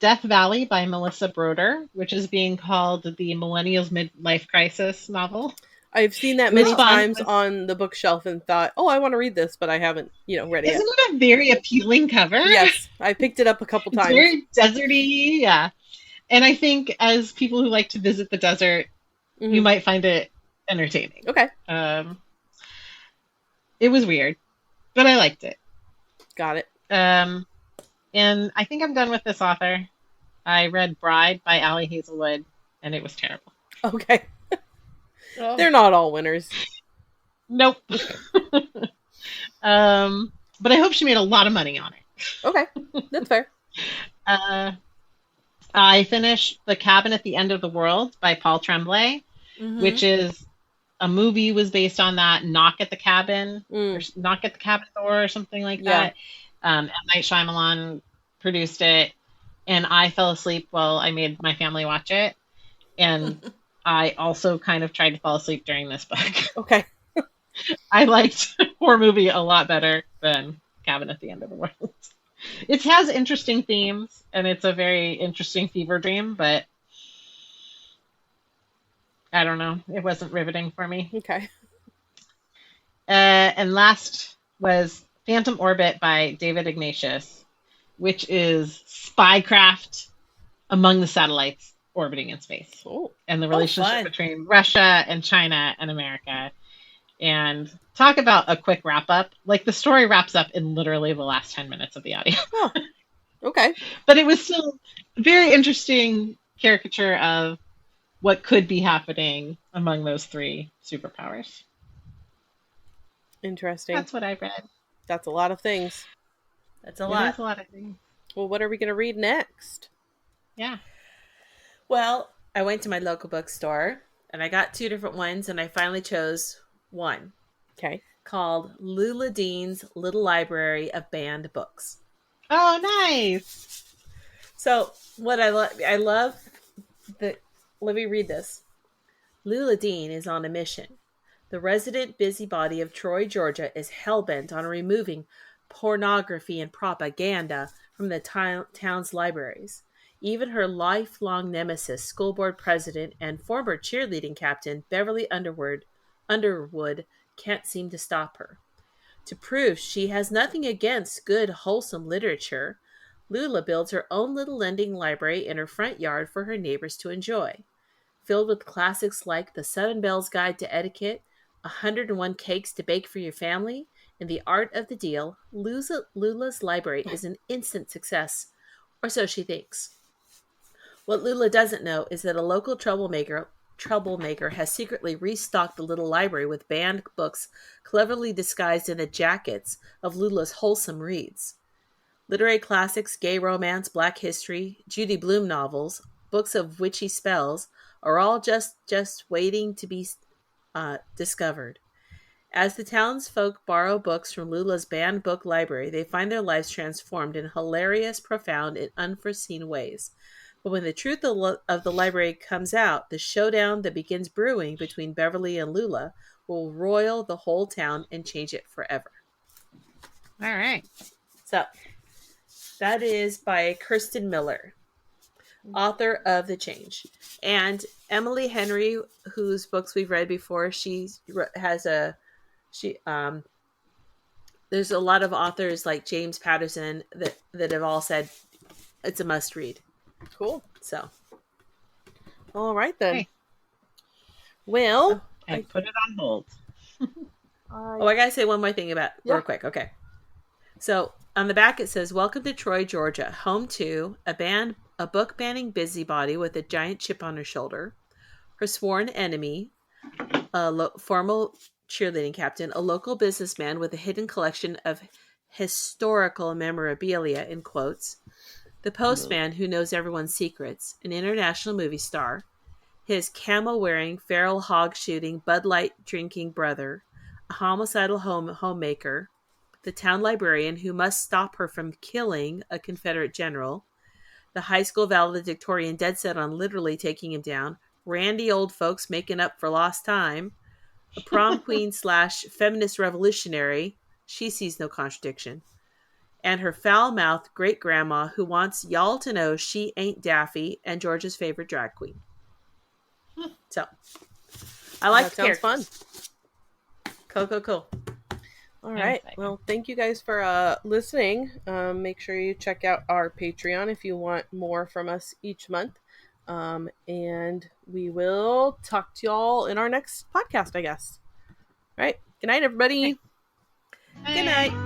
Death Valley by Melissa Broder, which is being called the Millennials Midlife Crisis novel. I've seen that many times on the bookshelf and thought, oh, I want to read this, but I haven't, read it yet. Isn't it a very appealing cover? Yes, I picked it up a couple times. Very deserty, yeah. And I think as people who like to visit the desert, you might find it entertaining. Okay. It was weird, but I liked it. Got it. And I think I'm done with this author. I read Bride by Allie Hazelwood, and it was terrible. Okay. They're not all winners. Nope. But I hope she made a lot of money on it. Okay. That's fair. I finished The Cabin at the End of the World by Paul Tremblay, which is a movie was based on that. Knock at the Cabin, or Knock at the Cabin Door, or something like that. M. Night Shyamalan produced it, and I fell asleep while I made my family watch it. And I also kind of tried to fall asleep during this book. Okay. I liked horror movie a lot better than Cabin at the End of the World. It has interesting themes, and it's a very interesting fever dream, but I don't know. It wasn't riveting for me. Okay. And last was Phantom Orbit by David Ignatius, which is spycraft among the satellites orbiting in space. Oh. And the relationship between Russia and China and America. And talk about a quick wrap up. Like, the story wraps up in literally the last 10 minutes of the audio. Oh. Okay. But it was still a very interesting caricature of what could be happening among those three superpowers. Interesting. That's what I read. That's a lot of things. That's a lot. That's a lot of things. Well, what are we going to read next? Yeah. Well, I went to my local bookstore and I got 2 different ones, and I finally chose one. Okay. Called Lula Dean's Little Library of Banned Books. Oh, nice. So what I love the, let me read this. Lula Dean is on a mission. The resident busybody of Troy, Georgia is hellbent on removing pornography and propaganda from the town's libraries. Even her lifelong nemesis, school board president and former cheerleading captain Beverly Underwood can't seem to stop her. To prove she has nothing against good, wholesome literature, Lula builds her own little lending library in her front yard for her neighbors to enjoy. Filled with classics like The 7 Bells Guide to Etiquette, 101 Cakes to Bake for Your Family, and The Art of the Deal, Lula's library is an instant success, or so she thinks. What Lula doesn't know is that a local troublemaker has secretly restocked the little library with banned books cleverly disguised in the jackets of Lula's wholesome reads. Literary classics, gay romance, black history, Judy Blume novels, books of witchy spells are all just waiting to be discovered. As the townsfolk borrow books from Lula's banned book library, they find their lives transformed in hilarious, profound, and unforeseen ways. But when the truth of the library comes out, the showdown that begins brewing between Beverly and Lula will roil the whole town and change it forever. All right. So, that is by Kirsten Miller, author of The Change. And Emily Henry, whose books we've read before, there's a lot of authors like James Patterson that have all said it's a must read. Cool. So, all right then. Hey. Well, I put it on hold. I gotta say one more thing real quick. Okay. So on the back it says, "Welcome to Troy, Georgia, home to a book banning busybody with a giant chip on her shoulder, her sworn enemy, a former cheerleading captain, a local businessman with a hidden collection of historical memorabilia in quotes." the postman who knows everyone's secrets, an international movie star, his camel-wearing, feral hog-shooting, Bud Light drinking brother, a homicidal homemaker, the town librarian who must stop her from killing a Confederate general, the high school valedictorian dead set on literally taking him down, randy old folks making up for lost time, a prom queen / feminist revolutionary, she sees no contradiction, and her foul-mouthed great-grandma who wants y'all to know she ain't Daffy and George's favorite drag queen. So, I like that sounds fun. Cool. All right. Well, thank you guys for listening. Make sure you check out our Patreon if you want more from us each month. And we will talk to y'all in our next podcast, I guess. All right. Good night, everybody. Good night.